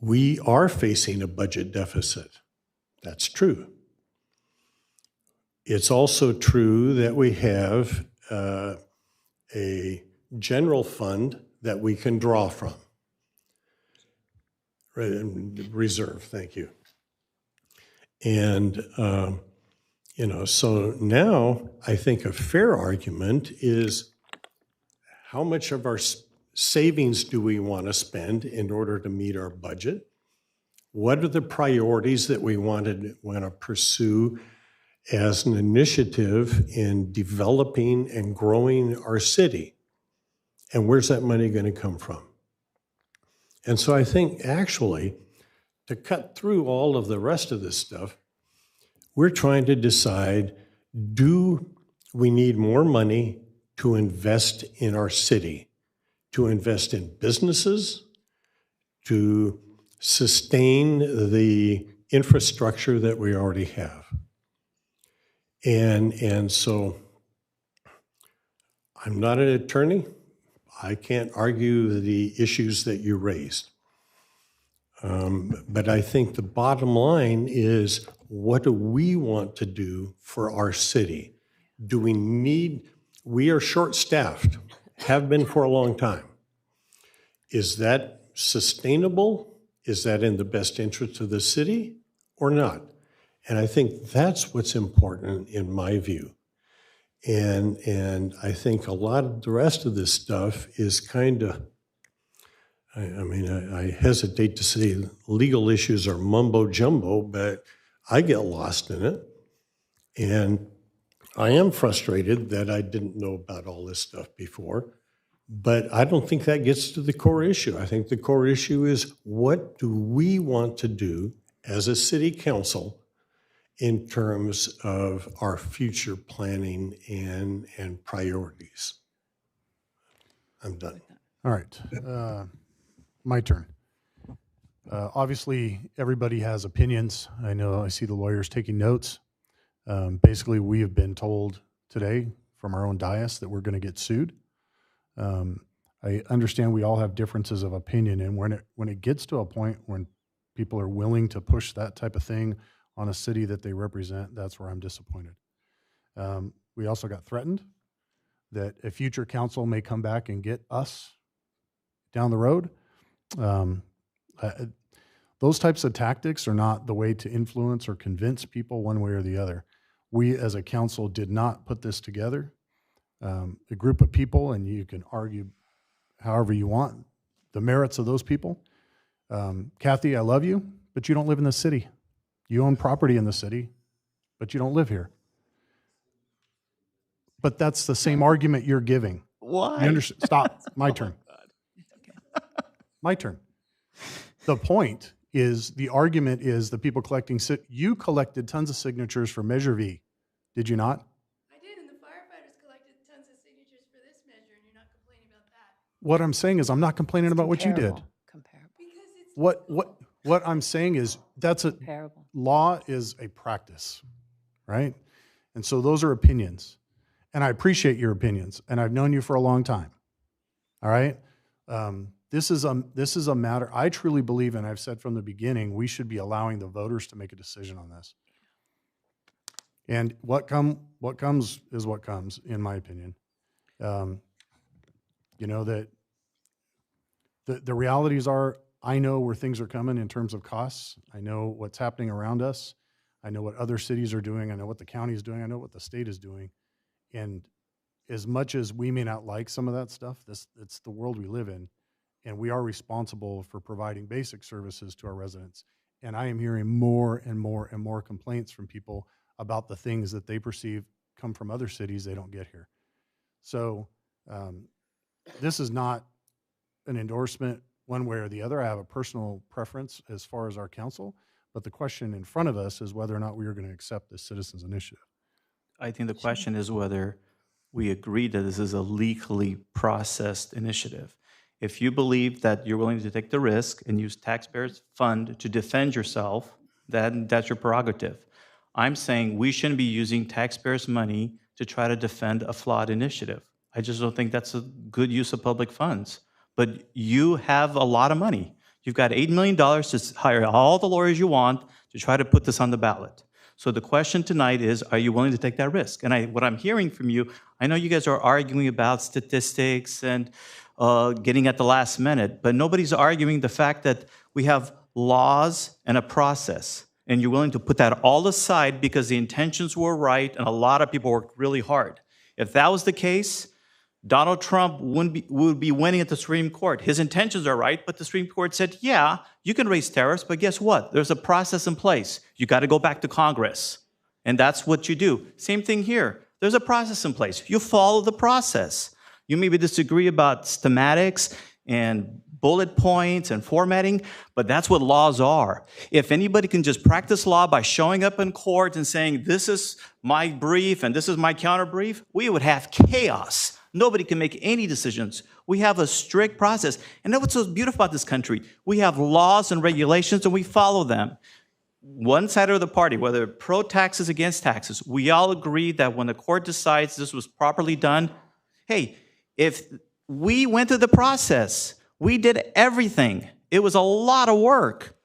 We are facing a budget deficit. That's true. It's also true that we have a general fund that we can draw from. Reserve, thank you. And, so now I think a fair argument is how much of our savings do we want to spend in order to meet our budget? What are the priorities that we want to pursue as an initiative in developing and growing our city? And where's that money going to come from? And so I think actually, to cut through all of the rest of this stuff, we're trying to decide, do we need more money to invest in our city, to invest in businesses, to sustain the infrastructure that we already have? And so I'm not an attorney. I can't argue the issues that you raised. But I think the bottom line is, what do we want to do for our city? We are short-staffed, have been for a long time. Is that sustainable? Is that in the best interest of the city or not? And I think that's what's important in my view. And I think a lot of the rest of this stuff is kind of, I hesitate to say legal issues are mumbo jumbo, but I get lost in it. And I am frustrated that I didn't know about all this stuff before, but I don't think that gets to the core issue. I think the core issue is, what do we want to do as a city council in terms of our future planning and priorities? I'm done. All right, my turn. Obviously, everybody has opinions. I see the lawyers taking notes. Basically, we have been told today from our own dais that we're going to get sued. I understand we all have differences of opinion, and when it gets to a point when people are willing to push that type of thing on a city that they represent, that's where I'm disappointed. We also got threatened that a future council may come back and get us down the road. Those types of tactics are not the way to influence or convince people one way or the other. We as a council did not put this together. A group of people, and you can argue however you want the merits of those people. Kathy, I love you, but you don't live in the city. You own property in the city, but you don't live here. But that's the same argument you're giving. Why? You understand? Stop. My turn. My turn. The point is, the argument is the people collecting, you collected tons of signatures for Measure V. Did you not? I did, and the firefighters collected tons of signatures for this measure, and you're not complaining about that. What I'm saying is I'm not complaining about what you did. Comparable. Because it's What I'm saying is Comparable. law is a practice, right? And so those are opinions. And I appreciate your opinions, and I've known you for a long time. All right? This is a matter, I truly believe, and I've said from the beginning, we should be allowing the voters to make a decision on this. And what comes is what comes, in my opinion. You know, that the realities are, I know where things are coming in terms of costs. I know what's happening around us. I know what other cities are doing. I know what the county is doing. I know what the state is doing. And as much as we may not like some of that stuff, it's the world we live in. And we are responsible for providing basic services to our residents. And I am hearing more and more and more complaints from people about the things that they perceive come from other cities they don't get here. So this is not an endorsement one way or the other. I have a personal preference as far as our council, but the question in front of us is whether or not we are going to accept this citizens initiative. I think the question is whether we agree that this is a legally processed initiative. If you believe that you're willing to take the risk and use taxpayers' fund to defend yourself, then that's your prerogative. I'm saying we shouldn't be using taxpayers' money to try to defend a flawed initiative. I just don't think that's a good use of public funds. But you have a lot of money. You've got $8 million to hire all the lawyers you want to try to put this on the ballot. So the question tonight is, are you willing to take that risk? And what I'm hearing from you, I know you guys are arguing about statistics and getting at the last minute, but nobody's arguing the fact that we have laws and a process, and you're willing to put that all aside because the intentions were right and a lot of people worked really hard. If that was the case, Donald Trump would be winning at the Supreme Court. His intentions are right, but the Supreme Court said, yeah, you can raise tariffs, but guess what? There's a process in place. You got to go back to Congress, and that's what you do. Same thing here. There's a process in place. You follow the process. You maybe disagree about schematics and bullet points and formatting, but that's what laws are. If anybody can just practice law by showing up in court and saying, this is my brief and this is my counter brief, we would have chaos. Nobody can make any decisions. We have a strict process. And that's what's so beautiful about this country. We have laws and regulations and we follow them. One side of the party, whether pro-taxes, against taxes, we all agree that when the court decides this was properly done, hey, if we went through the process, we did everything. It was a lot of work.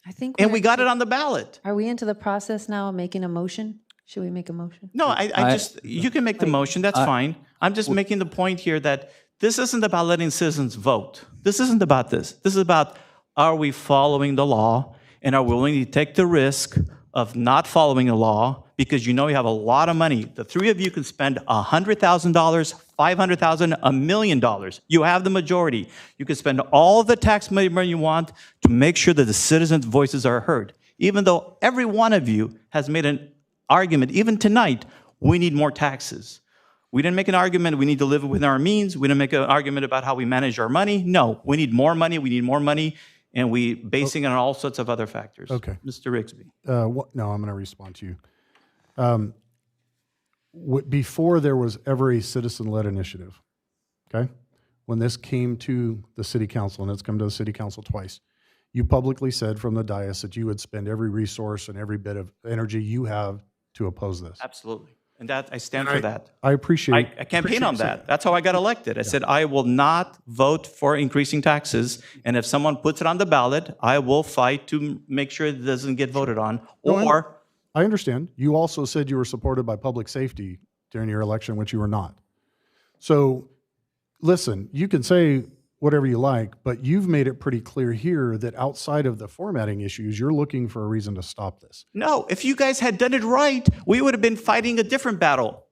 I think. And we got it on the ballot. Are we into the process now of making a motion? Should we make a motion? No, I just, you can make the motion, that's fine. I'm just making the point here that this isn't about letting citizens vote. This isn't about this. This is about, are we following the law and are we willing to take the risk of not following the law because you know you have a lot of money. The three of you can spend $100,000, $500,000, $1 million. You have the majority. You can spend all the tax money you want to make sure that the citizens' voices are heard. Even though every one of you has made an argument, even tonight, we need more taxes. We didn't make an argument, we need to live within our means. We didn't make an argument about how we manage our money. No, we need more money, and we basing it on all sorts of other factors. Okay. Mr. Rigsby. No, I'm going to respond to you. Before there was ever a citizen-led initiative, okay? When this came to the city council, and it's come to the city council twice, you publicly said from the dais that you would spend every resource and every bit of energy you have to oppose this. Absolutely. And that I stand for that. I appreciate I campaign on that. That's how I got elected. I said, I will not vote for increasing taxes. And if someone puts it on the ballot, I will fight to make sure it doesn't get voted on. Or I understand. You also said you were supported by public safety during your election, which you were not. So listen, you can say whatever you like, but you've made it pretty clear here that outside of the formatting issues, you're looking for a reason to stop this. no, if you guys had done it right, we would have been fighting a different battle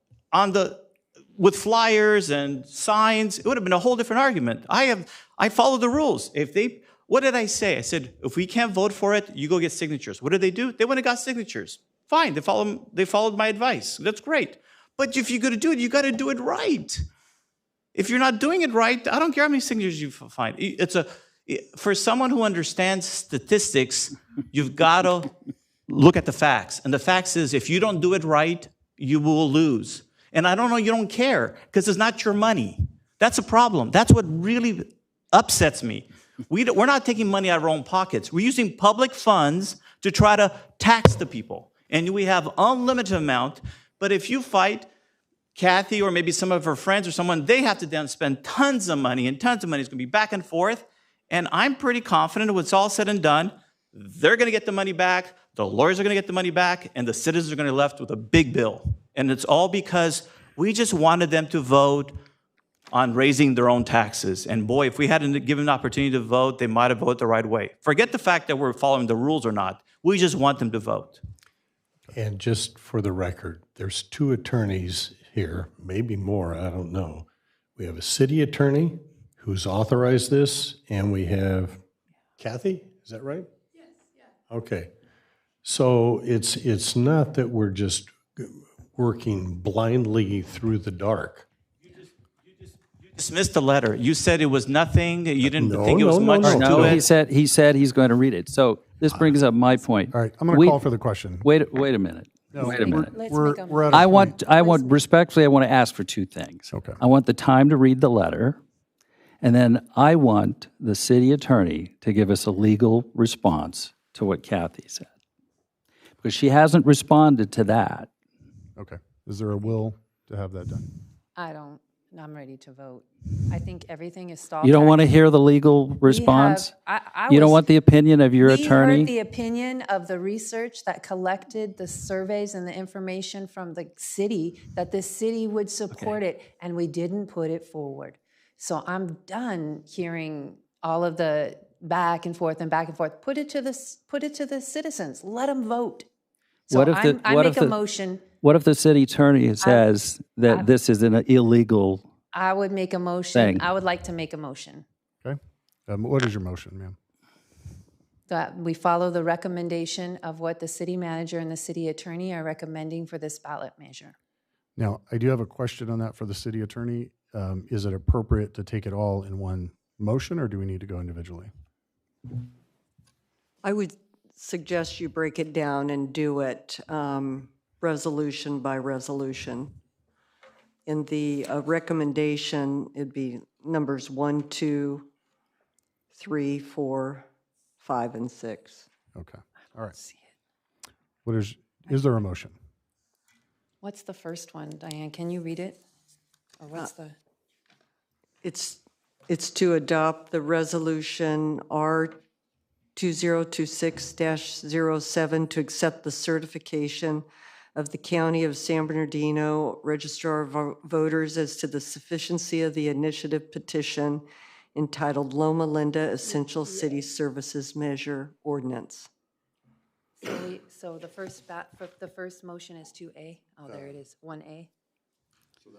with flyers and signs. It would have been a whole different argument. I follow the rules. If they What did I say? I said, if we can't vote for it, you go get signatures. What did they do? They went and got signatures. Fine, they followed my advice. That's great. But if you're going to do it, you got to do it right. If you're not doing it right, I don't care how many signatures you find. For someone who understands statistics, you've got to look at the facts. And the facts is, if you don't do it right, you will lose. And I don't know, you don't care, because it's not your money. That's a problem. That's what really upsets me. We're not taking money out of our own pockets. We're using public funds to try to tax the people. And we have unlimited amount. But if you fight Kathy or maybe some of her friends or someone, they have to then spend tons of money, and tons of money is going to be back and forth. And I'm pretty confident when it's all said and done, they're going to get the money back, the lawyers are going to get the money back, and the citizens are going to be left with a big bill. And it's all because we just wanted them to vote on raising their own taxes. And boy, if we hadn't given an opportunity to vote, they might have voted the right way. Forget the fact that we're following the rules or not. We just want them to vote. And just for the record, there's 2 attorneys here, maybe more, I don't know. We have a city attorney who's authorized this, and we have Kathy, is that right? Yes, yeah. Okay. So it's not that we're just working blindly through the dark. Dismissed the letter. You said it was nothing. You didn't No, think it was no, much no, to no. it. He said he's going to read it. So this brings up my point. All right, I'm going to call for the question. Wait a minute. No, Wait a minute. Let's We're make a at a I point. want respectfully, I want to ask for 2 things. Okay. I want the time to read the letter, and then I want the city attorney to give us a legal response to what Kathy said. Because she hasn't responded to that. Okay. Is there a will to have that done? I'm ready to vote. I think everything is stalled. You don't want to hear the legal response? You don't want the opinion of your We attorney? heard the opinion of the research that collected the surveys and the information from the city, that the city would support it, and we didn't put it forward. So I'm done hearing all of the back and forth and back and forth. Put it to the citizens. Let them vote. So What if the- I what make if a the- motion. What if the city attorney says that this is an illegal? I would make a motion. Thing. I would like to make a motion Okay. What is your motion, ma'am? that we follow the recommendation of what the city manager and the city attorney are recommending for this ballot measure. Now, I do have a question on that for the city attorney. Is it appropriate to take it all in one motion, or do we need to go individually? I would suggest you break it down and do it resolution by resolution. In the recommendation, it'd be numbers 1, 2, 3, 4, 5, and 6. Okay. All right. What is there a motion? What's the first one, Diane? Can you read it? Or what's the? It's to adopt the resolution R 2026-07 to accept the certification of the County of San Bernardino Registrar of Voters as to the sufficiency of the initiative petition entitled Loma Linda Essential City Services Measure Ordinance. So the first motion is 2A. Oh, there it is, 1A. So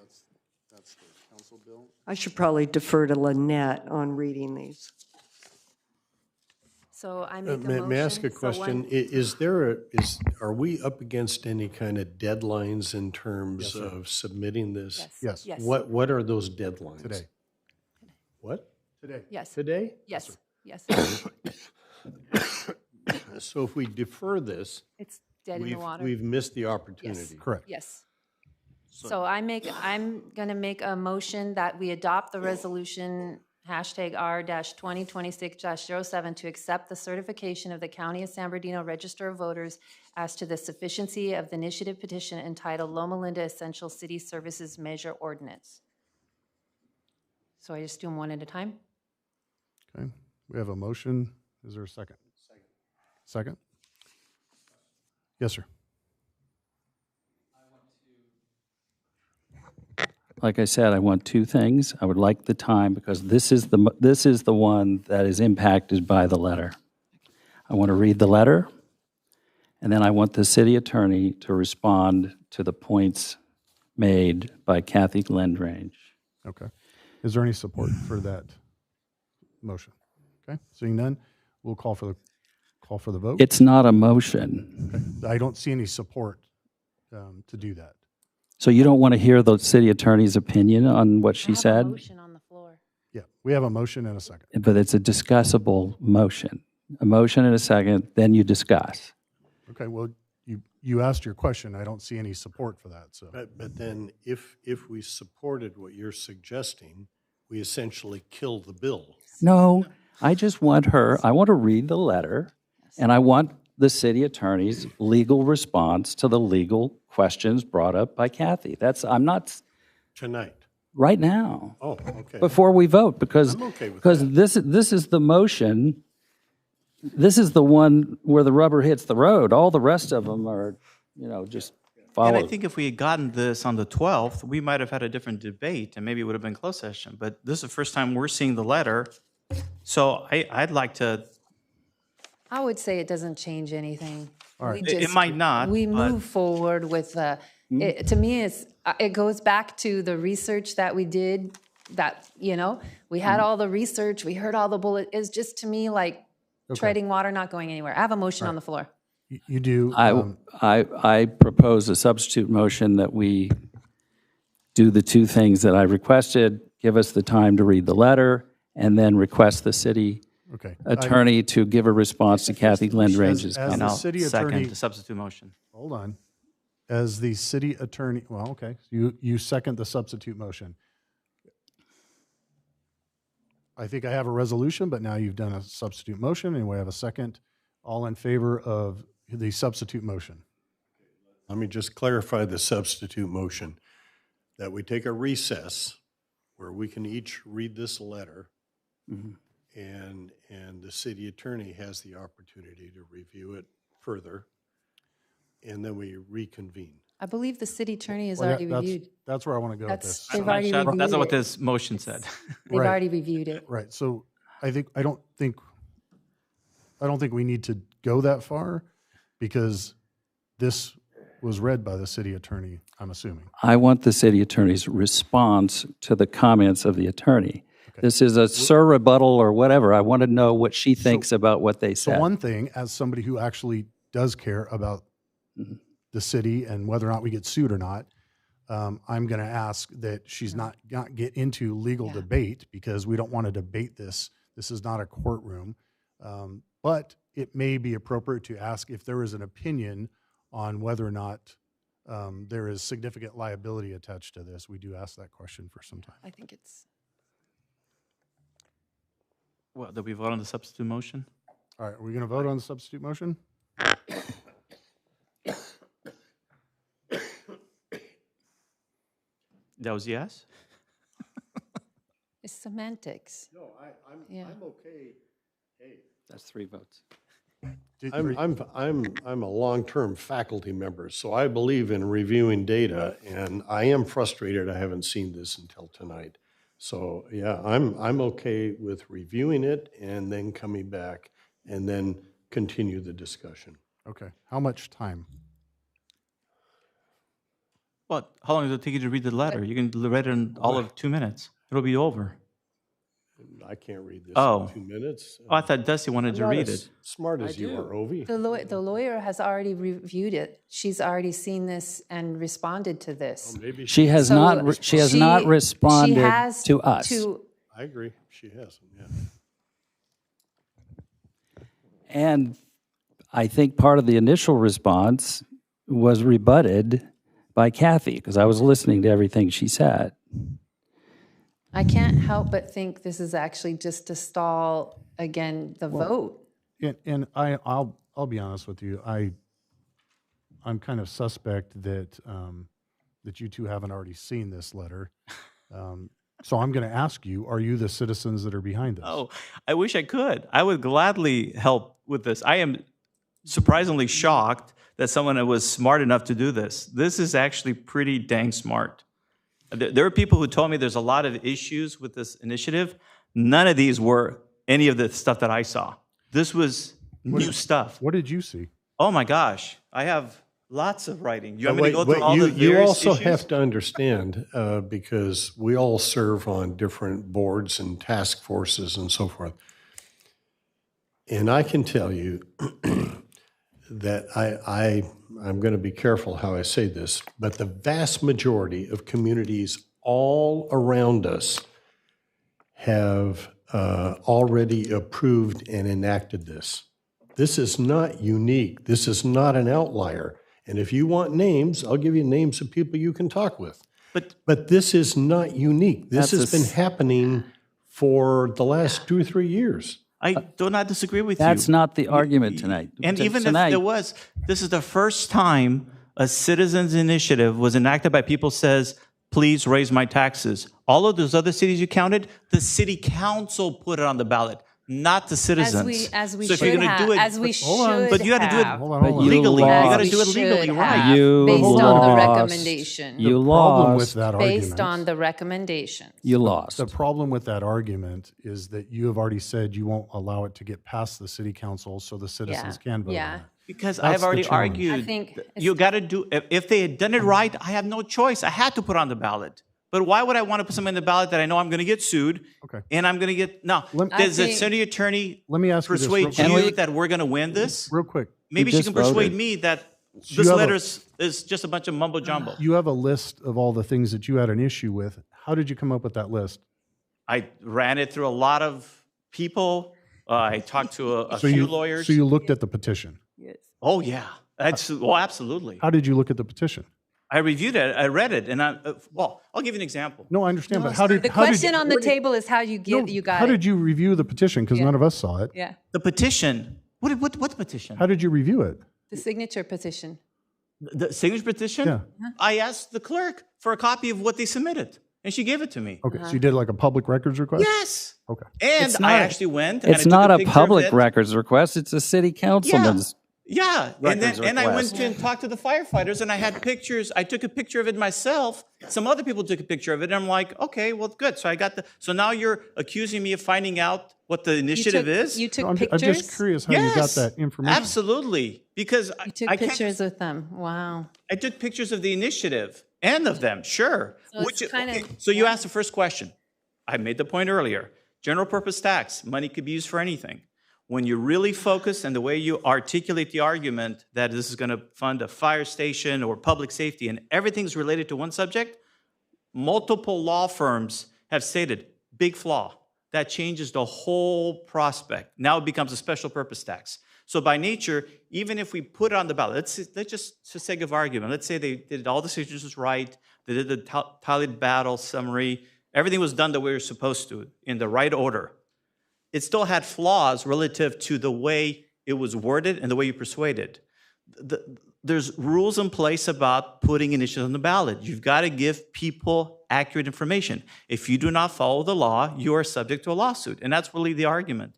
that's the council bill. I should probably defer to Lynette on reading these. So I make a motion. May I ask a So question? Are we up against any kind of deadlines in terms of submitting this? Yes. Yes. What are those deadlines? Today. What? Today. Yes. Today? Yes. Yes. So if we defer this, It's dead in the water. we've missed the opportunity. Correct. Yes. So I'm going to make a motion that we adopt the resolution #R-2026-07 to accept the certification of the County of San Bernardino Register of Voters as to the sufficiency of the initiative petition entitled Loma Linda Essential City Services Measure Ordinance. So I just do them one at a time? Okay. We have a motion. Is there a second? Second? Yes, sir. Like I said, I want 2 things. I would like the time because this is the one that is impacted by the letter. I want to read the letter, and then I want the city attorney to respond to the points made by Kathy Glendrange. Okay. Is there any support for that motion? Okay, seeing none, we'll call for the vote. It's not a motion. I don't see any support to do that. So you don't want to hear the city attorney's opinion on what she I have a said? motion on the floor. Yeah, we have a motion and a second. But it's a discussable motion. A motion and a second, then you discuss. Okay, well, you asked your question. I don't see any support for that, so. But then if we supported what you're suggesting, we essentially kill the bill. No, I just want I want to read the letter, and I want the city attorney's legal response to the legal questions brought up by Kathy. I'm not, Tonight. right now, Oh, okay. before we vote, because, I'm okay with because this is the motion. This is the one where the rubber hits the road. All the rest of them are, just follow. And I think if we had gotten this on the 12th, we might have had a different debate, and maybe it would have been closed session. But this is the first time we're seeing the letter. So I'd like to, I would say it doesn't change anything. All right. We It might not, We but- move forward with to me, it goes back to the research that we did, that, we had all the research, we heard all the bullet. It's just, to me, like treading water, not going anywhere. I have a motion on the floor. You do. I propose a substitute motion that we do the two things that I requested, give us the time to read the letter, and then request the city Okay. attorney to give a response to Kathy Lindrange's as comment. and the I'll city second attorney- the substitute motion. Hold on. As the city attorney, well, okay, you second the substitute motion. I think I have a resolution, but now you've done a substitute motion, and we have a second. All in favor of the substitute motion? Let me just clarify the substitute motion, that we take a recess where we can each read this letter, and the city attorney has the opportunity to review it further, and then we reconvene. I believe the city attorney has Well, already reviewed. That's where I want to go with That's, this. they've already reviewed That's not what it. this motion said. They've Right. already reviewed it. Right, so I don't think we need to go that far, because this was read by the city attorney, I'm assuming. I want the city attorney's response to the comments of the attorney. This is a rebuttal or whatever. I want to know what she thinks about what they So said. one thing, as somebody who actually does care about the city and whether or not we get sued or not, I'm going to ask that she's not get into legal debate, because we don't want to debate this. This is not a courtroom. But it may be appropriate to ask if there is an opinion on whether or not there is significant liability attached to this. We do ask that question for some time. I think it's, Well, did we vote on the substitute motion? All right, are we going to vote on the substitute motion? That was yes? it's semantics. No, Yeah. I'm okay. Hey, That's 3 votes. I'm a long-term faculty member, so I believe in reviewing data, and I am frustrated I haven't seen this until tonight. So, yeah, I'm okay with reviewing it and then coming back and then continue the discussion. Okay, how much time? What? How long does it take you to read the letter? You can read it in all of 2 minutes. It'll be over. I can't read this Oh. in 2 minutes. Oh, I thought Dusty wanted to I'm not read as it. smart as you are, Ovi. The lawyer has already reviewed it. She's already seen this and responded to this. Maybe She has So not she responded has to us. I agree. She hasn't, yeah. And I think part of the initial response was rebutted by Kathy, because I was listening to everything she said. I can't help but think this is actually just to stall, again, the vote. And I'll be honest with you. I'm kind of suspect that that you two haven't already seen this letter. So I'm going to ask you: are you the citizens that are behind this? Oh, I wish I could. I would gladly help with this. I am surprisingly shocked that someone was smart enough to do this. This is actually pretty dang smart. There are people who told me there's a lot of issues with this initiative. None of these were any of the stuff that I saw. This was new stuff. What did you see? Oh my gosh, I have lots of writing. You want me to go Wait, through all the you various also issues? have to understand, because we all serve on different boards and task forces and so forth. And I can tell you that I'm going to be careful how I say this, but the vast majority of communities all around us have already approved and enacted this. This is not unique. This is not an outlier. And if you want names, I'll give you names of people you can talk with. But this is not unique. This has been happening for the last 2 or 3 years. I do not disagree with you. That's not the argument tonight. And even Tonight- if there was, this is the first time a citizens initiative was enacted by people says, please raise my taxes. All of those other cities you counted, the city council put it on the ballot, not the citizens. As we So if you're should gonna have, do it- as we Hold on. should But you got to do it have. Hold on, But hold on. you legally. You lost. got to As do it we legally, should right? have, You based on the lost. recommendation. You The problem lost. with that Based argument, on the recommendation. You lost. the problem with that argument is that you have already said you won't allow it to get past the city council so the citizens can vote on Yeah. it. Because That's I've the already challenge. argued. I think that it's- you got to do, if they had done it right, I have no choice. I had to put on the ballot. But why would I want to put something on the ballot that I know I'm going to get sued? Okay. And I'm going to get, now, Let- does the think- city attorney Let me ask you this real persuade quick. you that we're going to win this? Real quick. Maybe she just can persuade voted. me that you this have a- letter is just a bunch of mumbo jumbo. You have a list of all the things that you had an issue with. How did you come up with that list? I ran it through a lot of people. I talked to a So few you, lawyers. So you looked at the petition. Oh, yeah. Oh, absolutely. How did you look at the petition? I reviewed it. I read it. And well, I'll give you an example. No, I understand, but how did The how did question you- on the table is how you No, get, you got How it. did you review the petition? Because none of us saw it. Yeah, The petition. What petition? How did you review it? the signature petition. The signature petition? Yeah. I asked the clerk for a copy of what they submitted, and she gave it to me. Okay, so you did like a public records request? Yes. Okay. And It's I not- actually went and I It's took not a picture of public it. records request. It's a city councilman's. Yeah, Records and I went request. to and talked to the firefighters, and I had pictures. I took a picture of it myself. Some other people took a picture of it, and I'm like, okay, well, good. So I got the. So now you're accusing me of finding out what the initiative is? You took I'm pictures? just curious how you got Yes, that information. absolutely. Because You took I can't- pictures with them. Wow. I took pictures of the initiative and of them, sure. So it's kinda- So you asked the first question. I made the point earlier. General purpose tax, money could be used for anything. When you're really focused and the way you articulate the argument that this is going to fund a fire station or public safety and everything's related to one subject, multiple law firms have stated, big flaw. That changes the whole prospect. Now it becomes a special purpose tax. So by nature, even if we put it on the ballot, let's just for sake of argument, let's say they did all the signatures right, they did the tallied battle summary, everything was done the way it was supposed to, in the right order. It still had flaws relative to the way it was worded and the way you persuaded. There's rules in place about putting initiatives on the ballot. You've got to give people accurate information. If you do not follow the law, you are subject to a lawsuit. And that's really the argument.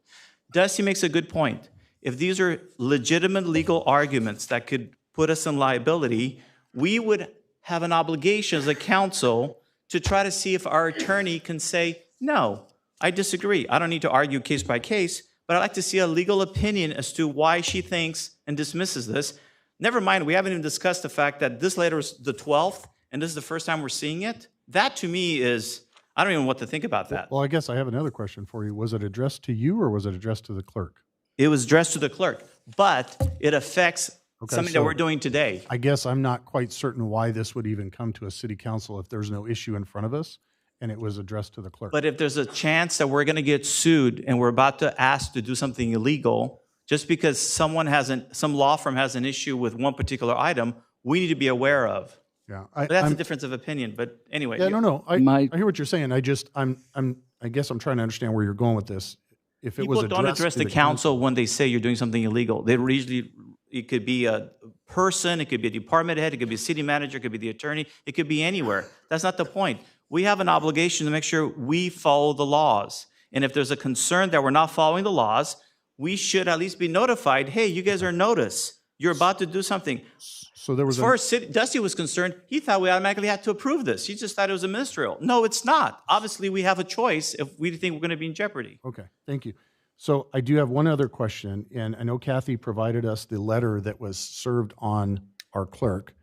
Dusty makes a good point. If these are legitimate legal arguments that could put us in liability, we would have an obligation as a council to try to see if our attorney can say, no, I disagree. I don't need to argue case by case, but I'd like to see a legal opinion as to why she thinks and dismisses this. Never mind, we haven't even discussed the fact that this letter is the 12th, and this is the first time we're seeing it. That to me is, I don't even know what to think about that. Well, I guess I have another question for you. Was it addressed to you or was it addressed to the clerk? It was addressed to the clerk, but it affects something that so we're doing today. I guess I'm not quite certain why this would even come to a city council if there's no issue in front of us and it was addressed to the clerk. But if there's a chance that we're going to get sued and we're about to ask to do something illegal, just because some law firm has an issue with one particular item, we need to be aware of. Yeah, But that's a difference of opinion. But anyway, Yeah, no. I My- hear what you're saying. I guess I'm trying to understand where you're going with this. If it was people don't address to the council when they say you're doing something illegal. They usually, it could be a person, it could be a department head, it could be a city manager, it could be the attorney, it could be anywhere. That's not the point. We have an obligation to make sure we follow the laws. And if there's a concern that we're not following the laws, we should at least be notified, hey, you guys are notice. You're about to do something. So there was As far as Dusty was concerned, he thought we automatically had to approve this. He just thought it was a ministerial. No, it's not. Obviously, we have a choice if we think we're going to be in jeopardy. Okay, thank you. So I do have one other question, and I know Kathy provided us the letter that was served on our clerk.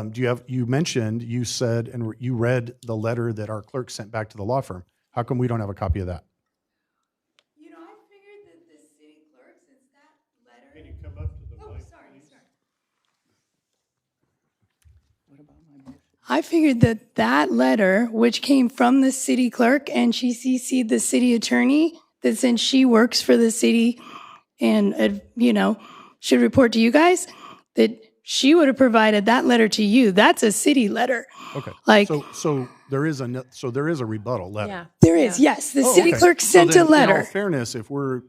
You mentioned, you said, and you read the letter that our clerk sent back to the law firm. How come we don't have a copy of that? You know, I figured that the city clerk I figured that that letter, which came from the city clerk and she CC'd the city attorney, that since she works for the city and, should report to you guys, that she would have provided that letter to you. That's a city letter. Okay. Like, So there is a rebuttal letter. Yeah. there is, yes. The city Okay. clerk So sent then, a letter. In all fairness, if we're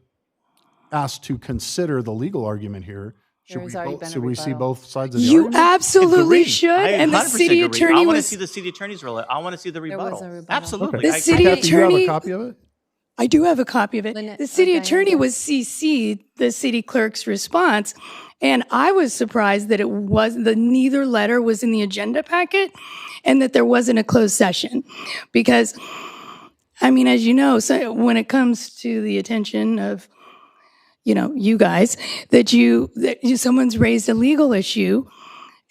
asked to consider the legal argument here, There's already been a should we see rebuttal. both sides of the You argument? absolutely Agree. should. I And the 100% city agree. attorney I want to was, see the city attorney's role. I want to see the was rebuttal. a rebuttal. Absolutely. Okay. The city Kathy, you have a attorney- copy of it? I do have a copy of it. Lynette- The city Diane attorney does. was CC'd the city clerk's response. And I was surprised that neither letter was in the agenda packet and that there wasn't a closed session. Because, I mean, as you know, so when it comes to the attention of, you guys, that someone's raised a legal issue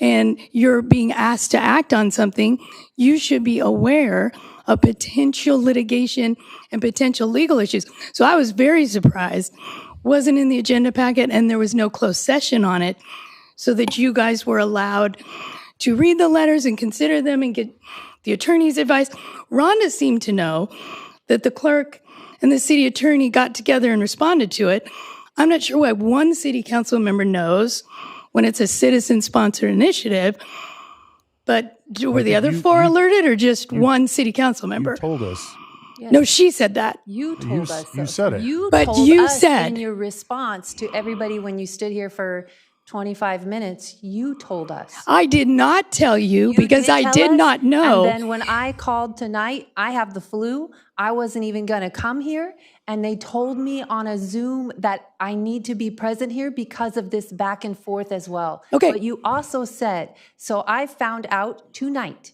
and you're being asked to act on something, you should be aware of potential litigation and potential legal issues. So I was very surprised. Wasn't in the agenda packet and there was no closed session on it so that you guys were allowed to read the letters and consider them and get the attorney's advice. Rhonda seemed to know that the clerk and the city attorney got together and responded to it. I'm not sure why one city council member knows when it's a citizen-sponsored initiative, but were the think other you- four you- alerted or just one city council member? You told us. No, she said that. You told us. You though. said it. You But told you us said- in your response to everybody when you stood here for 25 minutes, you told us. I did not tell you You because did I tell did us, not know. And then when I called tonight, I have the flu. I wasn't even going to come here. And they told me on a Zoom that I need to be present here because of this back and forth as well. Okay. But you also said, so I found out tonight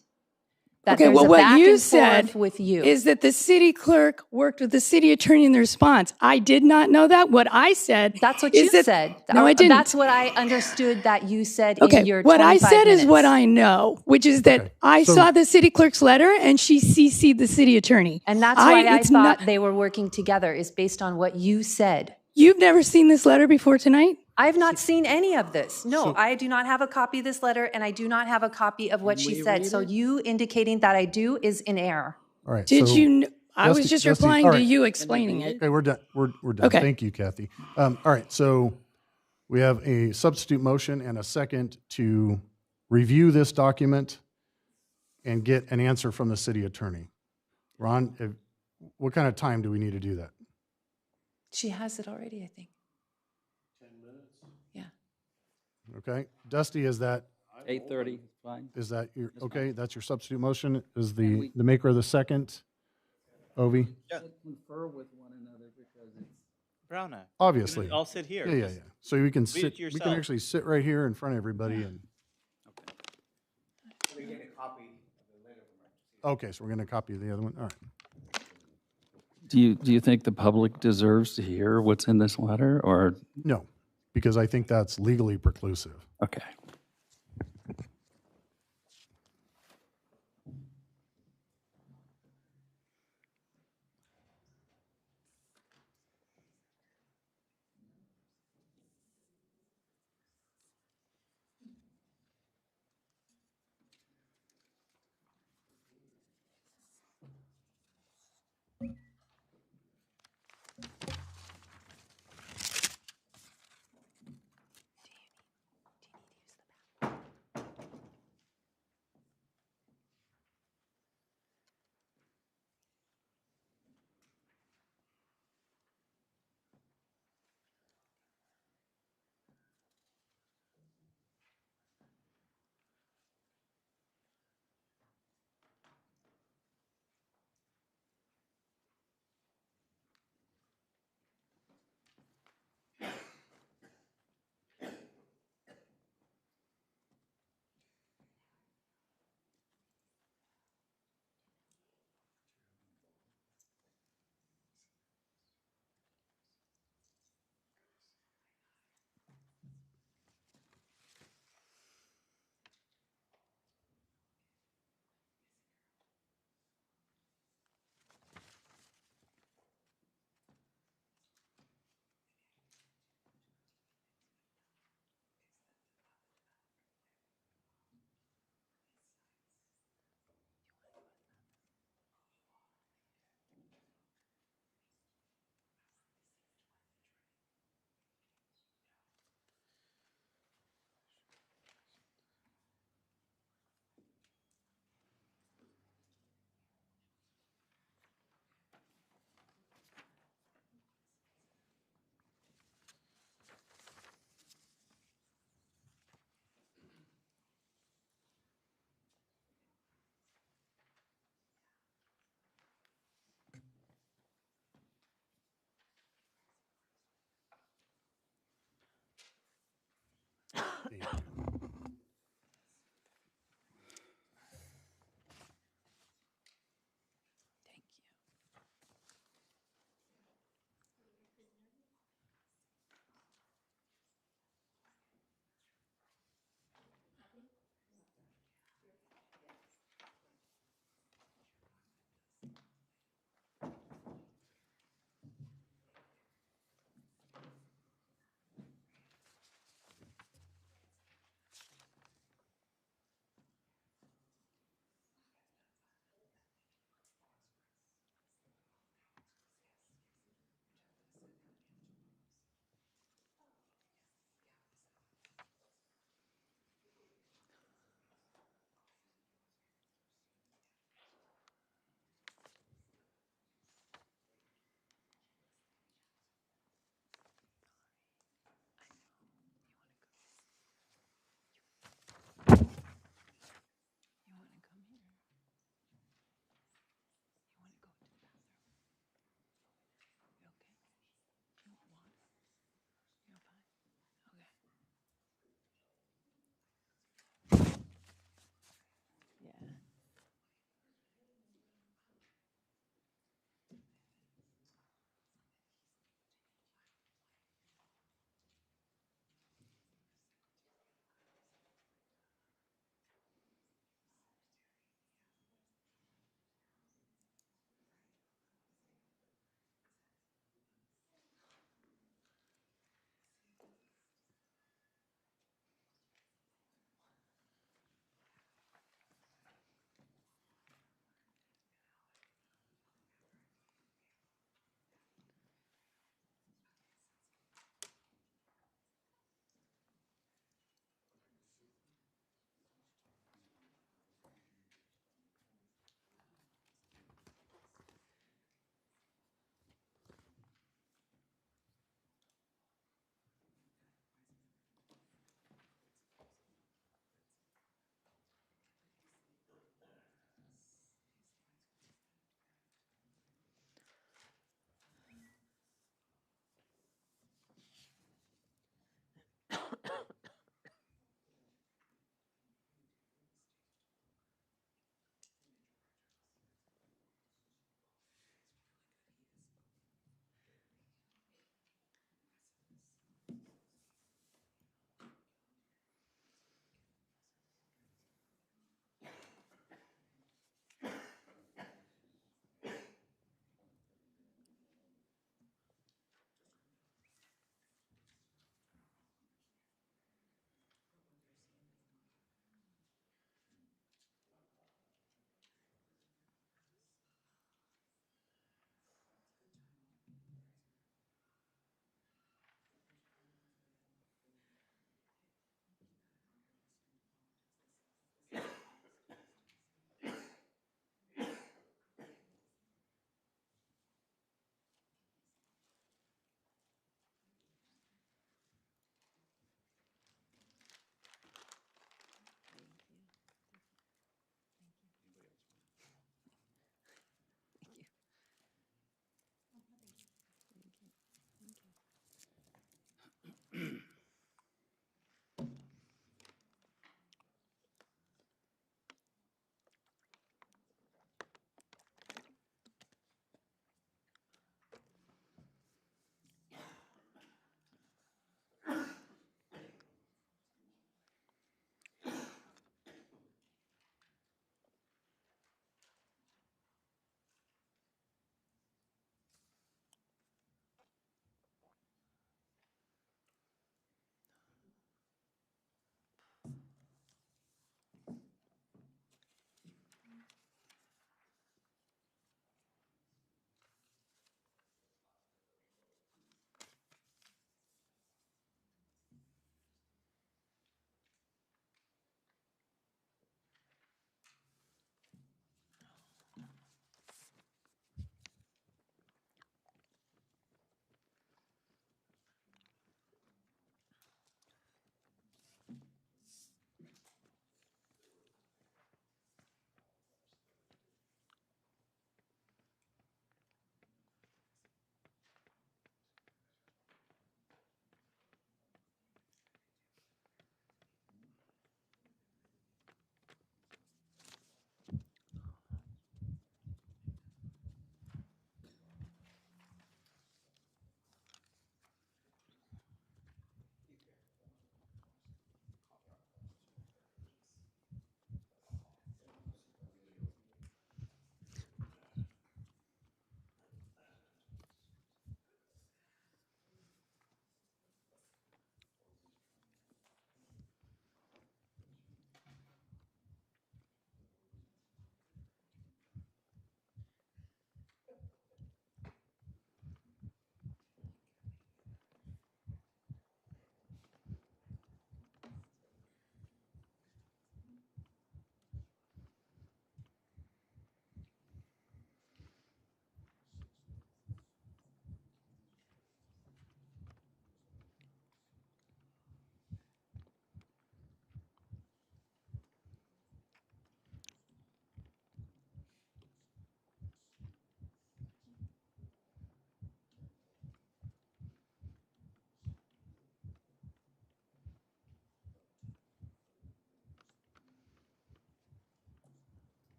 that Okay, there's well, a what back you and said forth with you. is that the city clerk worked with the city attorney in the response. I did not know that. What I said That's what is you that- said. No, Or I didn't. That's what I understood that you said Okay, in your what I 25 said minutes. is what I know, which is that Okay, I so- saw the city clerk's letter and she CC'd the city attorney. And that's why I it's thought not- they were working together, is based on what you said. You've never seen this letter before tonight? I have not seen any of this. No, I do not have a copy of this letter, and I do not have a copy of what she said. So you indicating that I do is in error. All right. Did so- you? I was Dusty- just Dusty, replying all to right. you explaining it. Okay, we're done. We're done. Okay. Thank you, Kathy. All right, so we have a substitute motion and a second to review this document and get an answer from the city attorney. Ron, what kind of time do we need to do that? She has it already, I think. 10 minutes? Yeah. Okay, Dusty, is that 8:30, fine. your, okay, that's your substitute motion? Is the maker of the second? Ovi? Confer with one another because it's. Brown eye. Obviously. I'll sit here. Yeah. So we can Read it sit, to we can yourself. actually sit right here in front of everybody and. Okay, so we're going to copy the other one. All right. Do you think the public deserves to hear what's in this letter, or? No, because I think that's legally preclusive. Okay.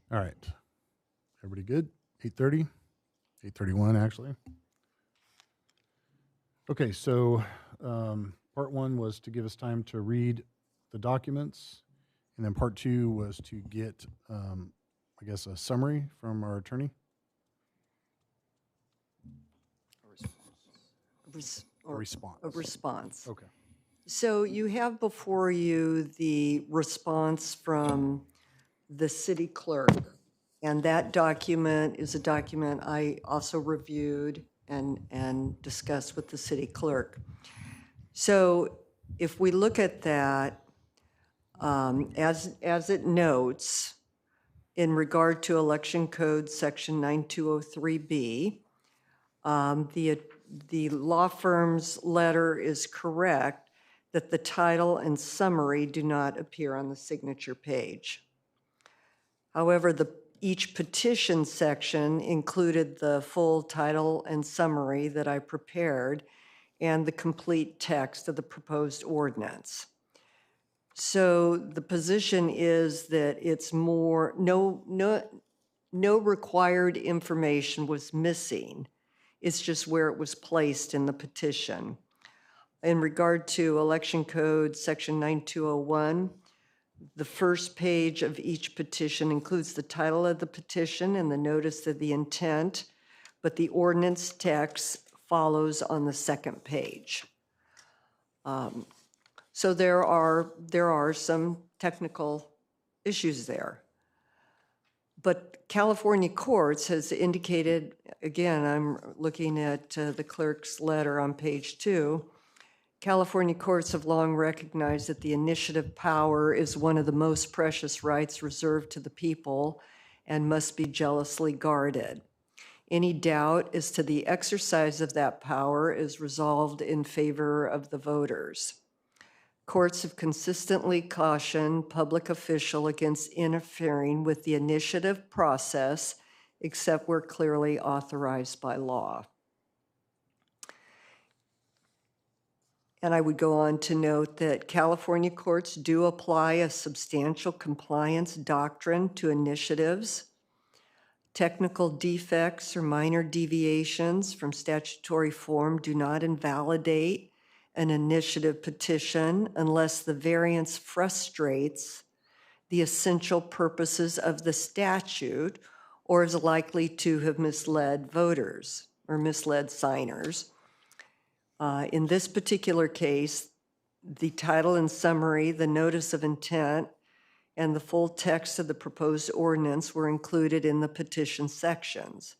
All right. Everybody good? 8:30? 8:31, actually. Okay, so part one was to give us time to read the documents, and then part two was to get, I guess, a summary from our attorney. A response. A response. Okay. So you have before you the response from the city clerk. And that document is a document I also reviewed and discussed with the city clerk. So if we look at that, as it notes, in regard to Election Code Section 9203B, the law firm's letter is correct that the title and summary do not appear on the signature page. However, each petition section included the full title and summary that I prepared and the complete text of the proposed ordinance. So the position is that it's more, no required information was missing. It's just where it was placed in the petition. In regard to Election Code Section 9201, the first page of each petition includes the title of the petition and the notice of the intent, but the ordinance text follows on the second page. So there are some technical issues there. But California courts has indicated, again, I'm looking at the clerk's letter on page 2, California courts have long recognized that the initiative power is one of the most precious rights reserved to the people and must be jealously guarded. Any doubt as to the exercise of that power is resolved in favor of the voters. Courts have consistently cautioned public officials against interfering with the initiative process except where clearly authorized by law. And I would go on to note that California courts do apply a substantial compliance doctrine to initiatives. Technical defects or minor deviations from statutory form do not invalidate an initiative petition unless the variance frustrates the essential purposes of the statute or is likely to have misled voters or misled signers. In this particular case, the title and summary, the notice of intent, and the full text of the proposed ordinance were included in the petition sections.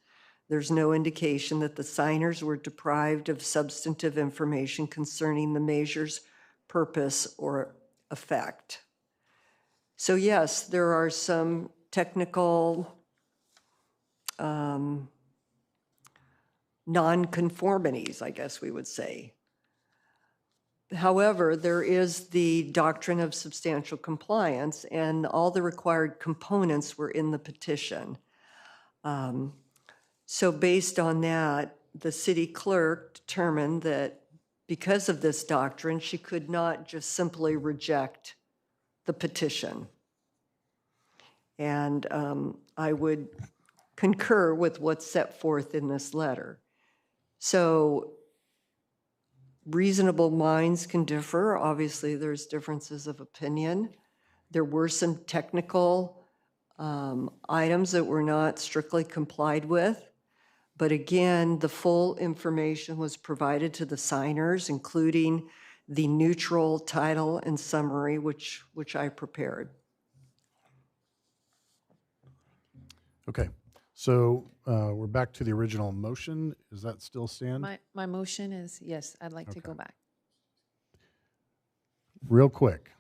There's no indication that the signers were deprived of substantive information concerning the measure's purpose or effect. So yes, there are some technical nonconformities, I guess we would say. However, there is the doctrine of substantial compliance, and all the required components were in the petition. So based on that, the city clerk determined that because of this doctrine, she could not just simply reject the petition. And I would concur with what's set forth in this letter. So reasonable minds can differ. Obviously, there's differences of opinion. There were some technical items that were not strictly complied with. But again, the full information was provided to the signers, including the neutral title and summary, which I prepared. Okay, so we're back to the original motion. Does that still stand? My motion is, yes, I'd like to Okay. go back. Real quick.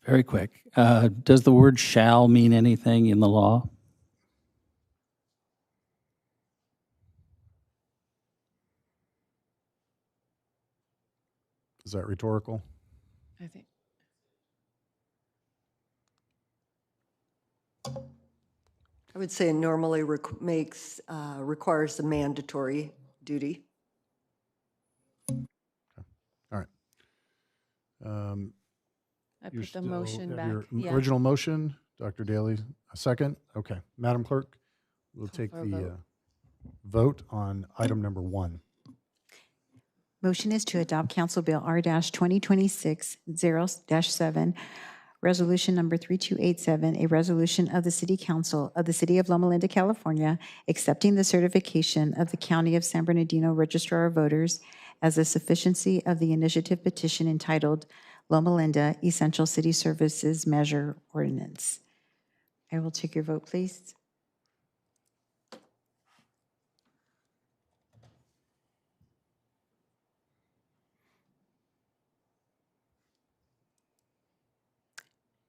Very quick. Does the word shall mean anything in the law? Is that rhetorical? I think. I would say it normally requires the mandatory duty. All right. I You're put the still motion at back. your Yeah. original motion. Dr. Daly, a second? Okay. Madam Clerk, we'll take for a the vote. vote on item number 1. Motion is to adopt Council Bill R-2026-0-7, Resolution Number 3287, a resolution of the City Council of the City of Loma Linda, California, accepting the certification of the County of San Bernardino Registrar of Voters as a sufficiency of the initiative petition entitled Loma Linda Essential City Services Measure Ordinance. I will take your vote, please.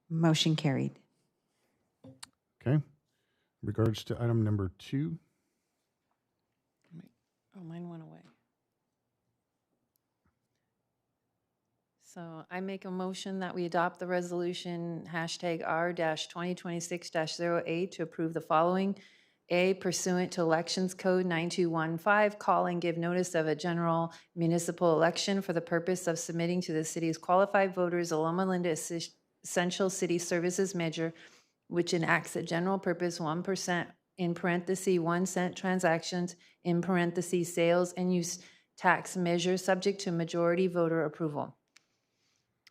Motion carried. Okay. In regards to item number 2, Oh, mine went away. So I make a motion that we adopt the resolution hashtag R-2026-08 to approve the following. A, pursuant to Elections Code 9215, call and give notice of a general municipal election for the purpose of submitting to the city's qualified voters a Loma Linda Essential City Services Measure, which enacts a general purpose 1% in parentheses 1 cent transactions in parentheses sales and use tax measure subject to majority voter approval.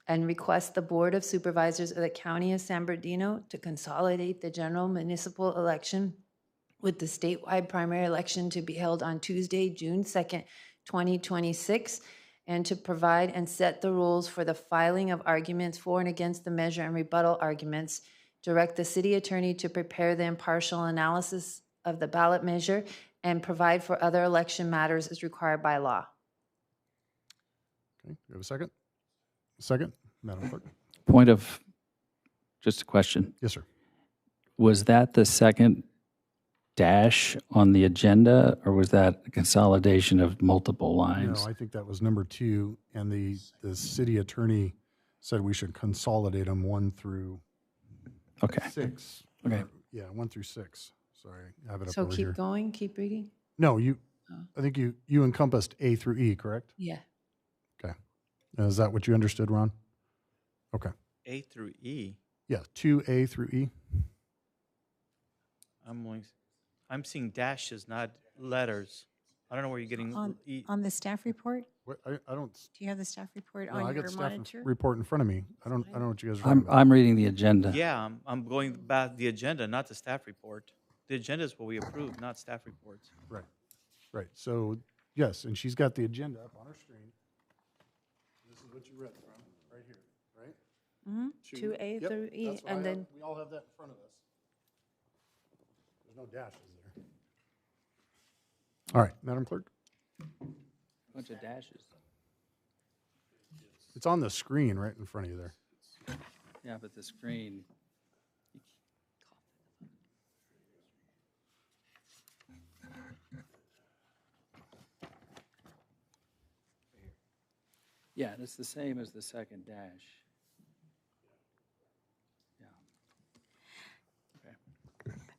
And request the Board of Supervisors of the County of San Bernardino to consolidate the general municipal election with the statewide primary election to be held on Tuesday, June 2nd, 2026, and to provide and set the rules for the filing of arguments for and against the measure and rebuttal arguments, direct the city attorney to prepare the impartial analysis of the ballot measure, and provide for other election matters as required by law. okay, do we have a second? Second, Madam Clerk. Point of, just a question. Yes, sir. Was that the second dash on the agenda, or was that a consolidation of multiple lines? No, I think that was number 2, and the city attorney said we should consolidate them 1 through Okay. 6. Okay. Yeah, 1 through 6. Sorry, I have it up So over keep here. going, keep reading? No, you. Oh. I think you encompassed A through E, correct? Yeah. Okay. Is that what you understood, Ron? Okay. A through E. Yeah, 2A through E. I'm seeing dashes, not letters. I don't know where you're getting E. On the staff report? What, I don't. Do you have the staff report No, I on got your staff monitor? report in front of me. I don't know what you guys are talking about. I'm reading the agenda. Yeah, I'm going back the agenda, not the staff report. The agenda is what we approve, not staff reports. Right. Right. So yes, and she's got the agenda up on her screen. This is what you read from right here, right? Mm-hmm. 2A Yep, through E, that's what I and have. then, We all have that in front of us. There's no dashes there. All right, Madam Clerk. Bunch of dashes. It's on the screen right in front of you there. Yeah, but the screen. Yeah, it's the same as the second dash.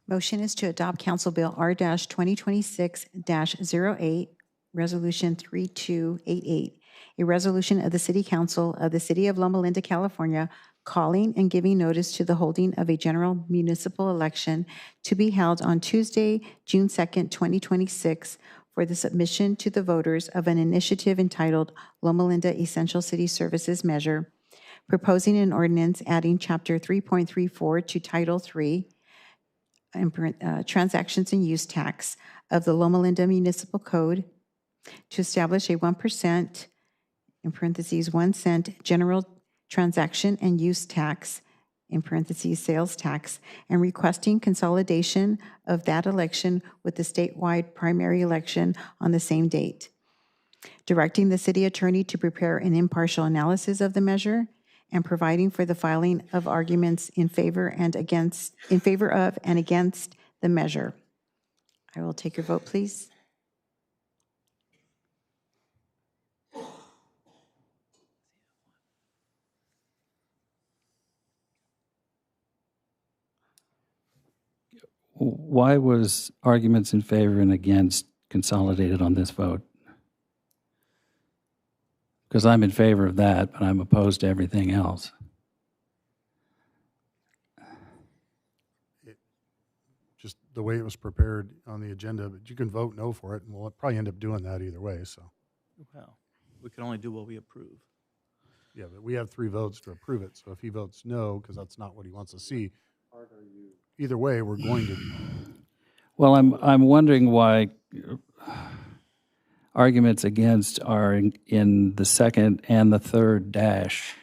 Motion is to adopt Council Bill R-2026-08, Resolution 3288, a resolution of the City Council of the City of Loma Linda, California, calling and giving notice to the holding of a general municipal election to be held on Tuesday, June 2nd, 2026, for the submission to the voters of an initiative entitled Loma Linda Essential City Services Measure, proposing an ordinance adding Chapter 3.34 to Title 3, Transactions and Use Tax of the Loma Linda Municipal Code to establish a 1%, in parentheses, 1 cent general transaction and use tax, in parentheses, sales tax, and requesting consolidation of that election with the statewide primary election on the same date. Directing the city attorney to prepare an impartial analysis of the measure and providing for the filing of arguments in favor of and against the measure. I will take your vote, please. Why was arguments in favor and against consolidated on this vote? Because I'm in favor of that, but I'm opposed to everything else. just the way it was prepared on the agenda, but you can vote no for it, and we'll probably end up doing that either way, so. Well, we can only do what we approve. Yeah, but we have 3 votes to approve it, so if he votes no, because that's not what he wants to see, either way, we're going to. Well, I'm wondering why arguments against are in the second and the third dash.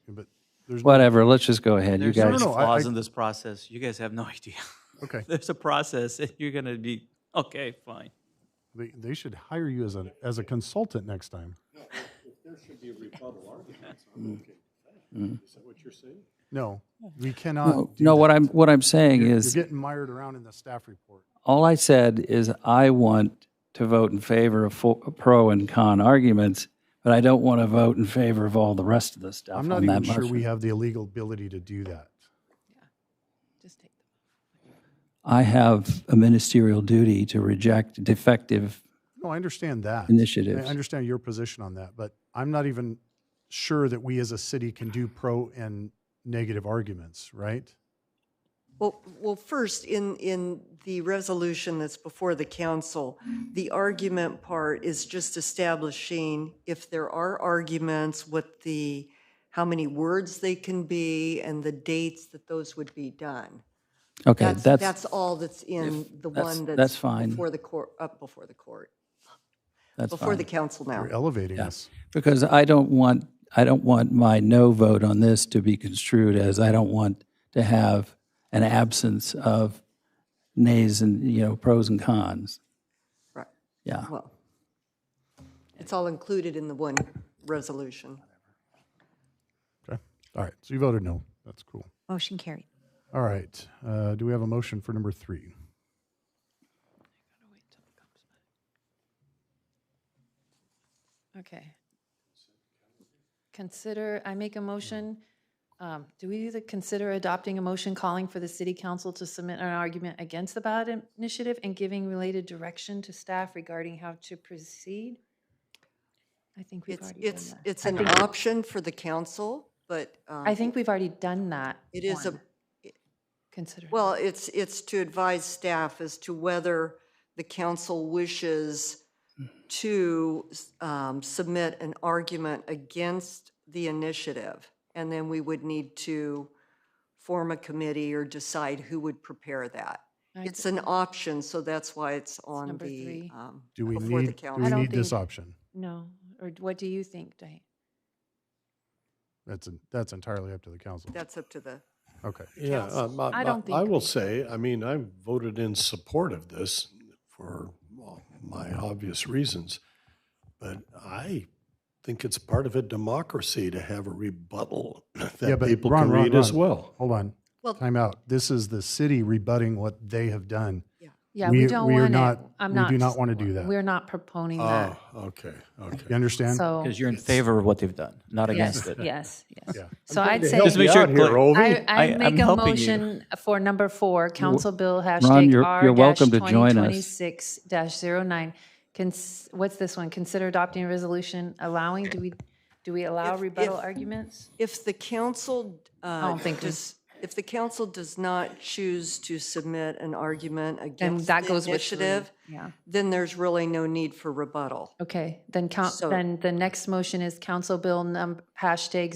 But there's Whatever, let's just go ahead. You There's guys, so no, many I- flaws I- in this process. You guys have no idea. Okay, There's a process, and you're gonna be, okay, fine. they should hire you as a consultant next time. There should be a rebuttal argument. Is that what you're saying? No, we cannot. do no, that. what I'm saying You're is, getting mired around in the staff report. all I said is I want to vote in favor of pro and con arguments, but I don't want to vote in favor of all the rest of the stuff I'm not on that even sure motion. we have the illegal ability to do that. Just take I have a ministerial duty to reject defective. No, I understand that. Initiatives. I understand your position on that, but I'm not even sure that we as a city can do pro and negative arguments, right? Well, first, in the resolution that's before the council, the argument part is just establishing if there are arguments, how many words they can be, and the dates that those would be done. Okay, That's all that's in the one that's that's fine. before the court, before the court, That's before the fine. council now. You're elevating Yeah. us. Because I don't want my no vote on this to be construed as I don't want to have an absence of nays and, pros and cons. Right. Yeah. Well, it's all included in the one resolution. Okay. All right. So you voted no. That's cool. Motion carried. All right. Do we have a motion for number 3? Okay. I make a motion, do we either consider adopting a motion calling for the city council to submit an argument against the ballot initiative and giving related direction to staff regarding how to proceed? I think we've already done that. It's an option for the council, but. I think we've already done that. It is one. Consider. Well, it's to advise staff as to whether the council wishes to submit an argument against the initiative. And then we would need to form a committee or decide who would prepare that. It's an option, so that's why it's on number the, 3. Do we before the need, do council. we I don't need this think- option? No, or what do you think, Diane? That's entirely up to the council. That's up to the, Okay. Yeah, I don't I think will we- say, I mean, I voted in support of this for my obvious reasons, but I think it's part of a democracy to have a rebuttal Yeah, that but people Ron, can Ron, read as Ron. well. Hold on. Well- Time out. This is the city rebutting what they have done. Yeah, we don't are want not, to, we do not want to do that. We're not proponing that. Oh, okay. You understand? So, Because you're in favor of what they've done, not against yes, it. yes, yes. Yeah. So I'd say. Just make sure here, clear. Ovi. I I'm make a helping you. motion for number 4, Council Bill Ron, hashtag you're welcome to join us. R-2026-09. What's this one? Consider adopting a resolution allowing, do we allow rebuttal arguments? if the council, don't think we- if the council does not choose to submit an argument And against that the goes with 3. initiative, Yeah. then there's really no need for rebuttal. Okay, then So- then the next motion is Council Bill hashtag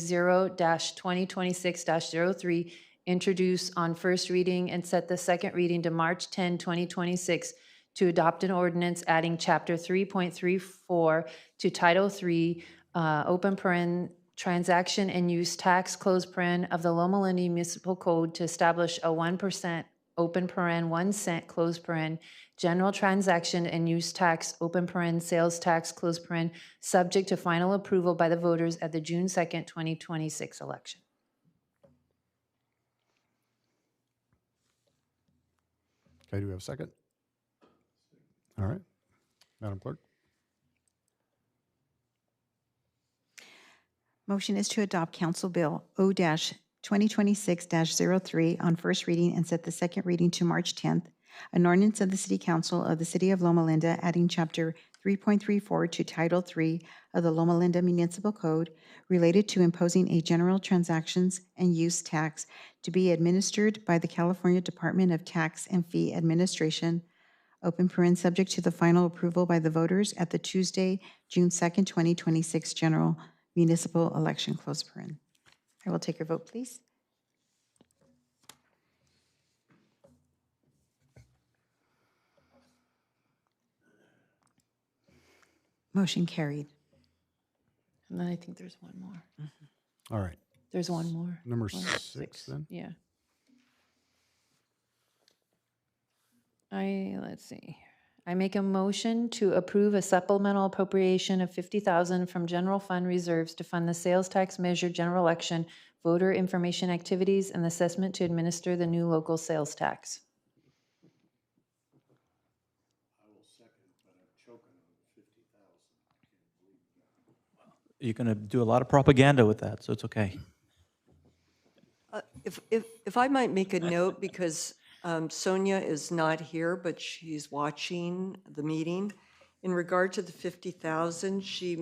0-2026-03, introduce on first reading and set the second reading to March 10, 2026, to adopt an ordinance adding Chapter 3.34 to Title 3, open paren, transaction and use tax, close paren, of the Loma Linda Municipal Code to establish a 1%, open paren, 1 cent, close paren, general transaction and use tax, open paren, sales tax, close paren, subject to final approval by the voters at the June 2nd, 2026 election. Okay, do we have a second? All right. Madam Clerk? Motion is to adopt Council Bill O-2026-03 on first reading and set the second reading to March 10th, an ordinance of the City Council of the City of Loma Linda adding Chapter 3.34 to Title III of the Loma Linda Municipal Code related to imposing a general transactions and use tax to be administered by the California Department of Tax and Fee Administration, open paren, subject to the final approval by the voters at the Tuesday, June 2nd, 2026 general municipal election, close paren. I will take your vote, please. Motion carried. And then I think there's one more. All right. There's one more. Number One, six, then? Yeah. Let's see. I make a motion to approve a supplemental appropriation of $50,000 from general fund reserves to fund the sales tax measure, general election, voter information activities, and assessment to administer the new local sales tax. You're going to do a lot of propaganda with that, so it's okay. If I might make a note, because Sonia is not here, but she's watching the meeting. In regard to the 50,000, she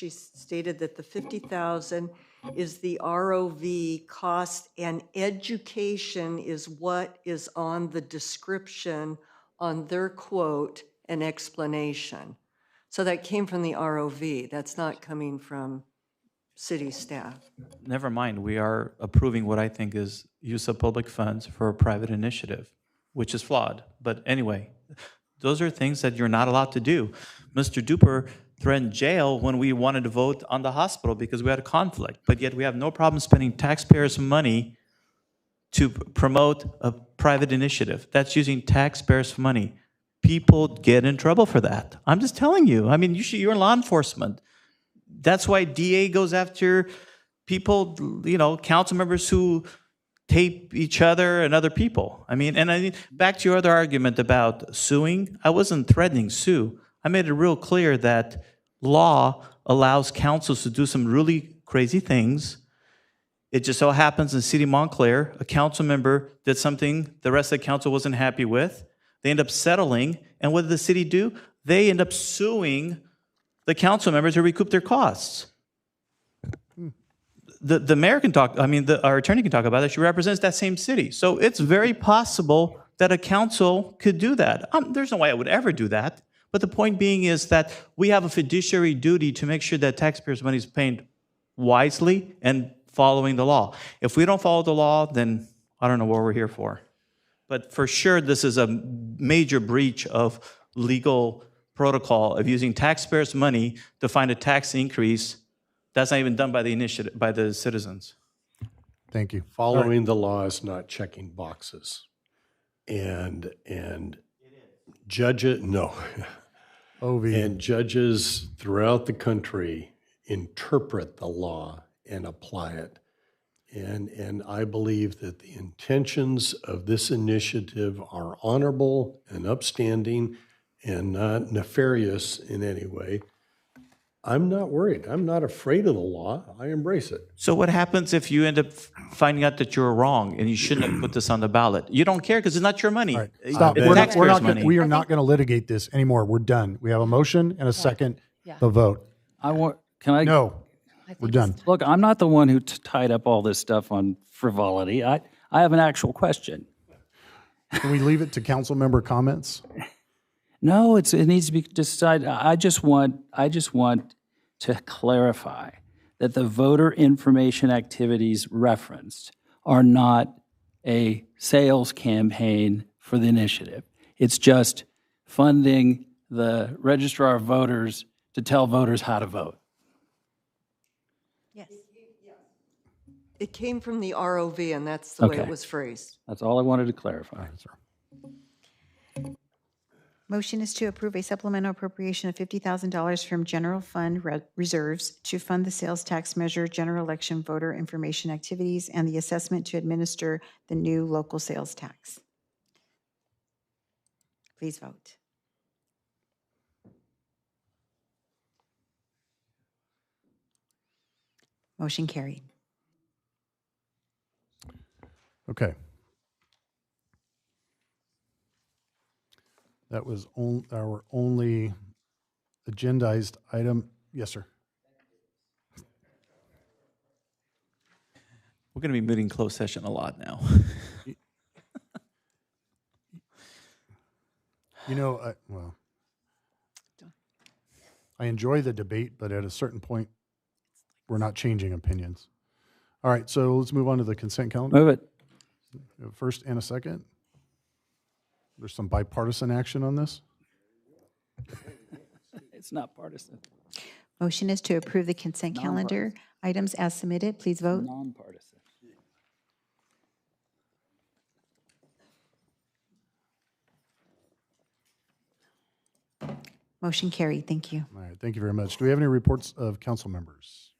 stated that the 50,000 is the ROV cost, and education is what is on the description on their quote and explanation. So that came from the ROV. That's not coming from city staff. Never mind, we are approving what I think is use of public funds for a private initiative, which is flawed. But anyway, those are things that you're not allowed to do. Mr. Duper threatened jail when we wanted to vote on the hospital because we had a conflict, but yet we have no problem spending taxpayers' money to promote a private initiative. That's using taxpayers' money. People get in trouble for that. I'm just telling you. I mean, you're in law enforcement. That's why DA goes after people, council members who tape each other and other people. I mean, back to your other argument about suing, I wasn't threatening sue. I made it real clear that law allows councils to do some really crazy things. It just so happens in the city of Montclair, a council member did something the rest of the council wasn't happy with. They end up settling, and what did the city do? They end up suing the council members to recoup their costs. The mayor can talk, our attorney can talk about it. She represents that same city. So it's very possible that a council could do that. There's no way I would ever do that. But the point being is that we have a fiduciary duty to make sure that taxpayers' money is paid wisely and following the law. If we don't follow the law, then I don't know what we're here for. But for sure, this is a major breach of legal protocol of using taxpayers' money to find a tax increase that's not even done by the initiative, by the citizens. Thank you. Following the law is not checking boxes. And judges, no. OV. And judges throughout the country interpret the law and apply it. And I believe that the intentions of this initiative are honorable and upstanding and not nefarious in any way. I'm not worried. I'm not afraid of the law. I embrace it. So what happens if you end up finding out that you're wrong and you shouldn't have put this on the ballot? You don't care because it's not your money. All right, stop. It's taxpayers' money. We are not going to litigate this anymore. We're done. We have a motion and a second. Yeah. The vote. No, we're done. Look, I'm not the one who tied up all this stuff on frivolity. I have an actual question. Can we leave it to council member comments? No, it needs to be decided. I just want to clarify that the voter information activities referenced are not a sales campaign for the initiative. It's just funding the registrar of voters to tell voters how to vote. Yes. It came from the ROV, and that's the way Okay. it was phrased. That's all I wanted to clarify. Motion is to approve a supplemental appropriation of $50,000 from general fund reserves to fund the sales tax measure, general election voter information activities, and the assessment to administer the new local sales tax. Please vote. Motion carried. Okay. That was our only agendized item. Yes, sir. We're going to be meeting closed session a lot now. You know, I enjoy the debate, but at a certain point, we're not changing opinions. All right, so let's move on to the consent calendar. Move it. First and a second. There's some bipartisan action on this. It's not partisan. Motion is to approve the consent calendar items as submitted. Please vote. Nonpartisan. Motion carried. Thank you. All right, thank you very much. Do we have any reports of council members?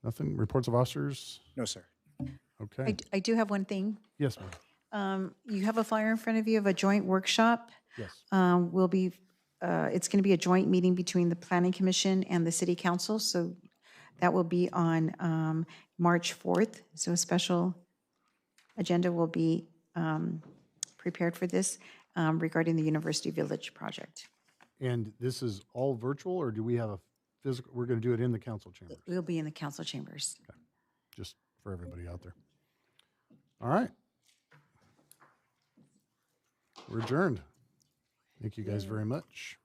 Nothing? Reports of officers? No, sir. Okay. I do have one thing. Yes, ma'am. You have a flyer in front of you of a joint workshop. Yes. It's going to be a joint meeting between the Planning Commission and the City Council. So that will be on March 4th. So a special agenda will be prepared for this regarding the University Village project. And this is all virtual, or do we have a physical? We're going to do it in the council chambers. We'll be in the council chambers. Okay. Just for everybody out there. All right. We're adjourned. Thank you guys very much.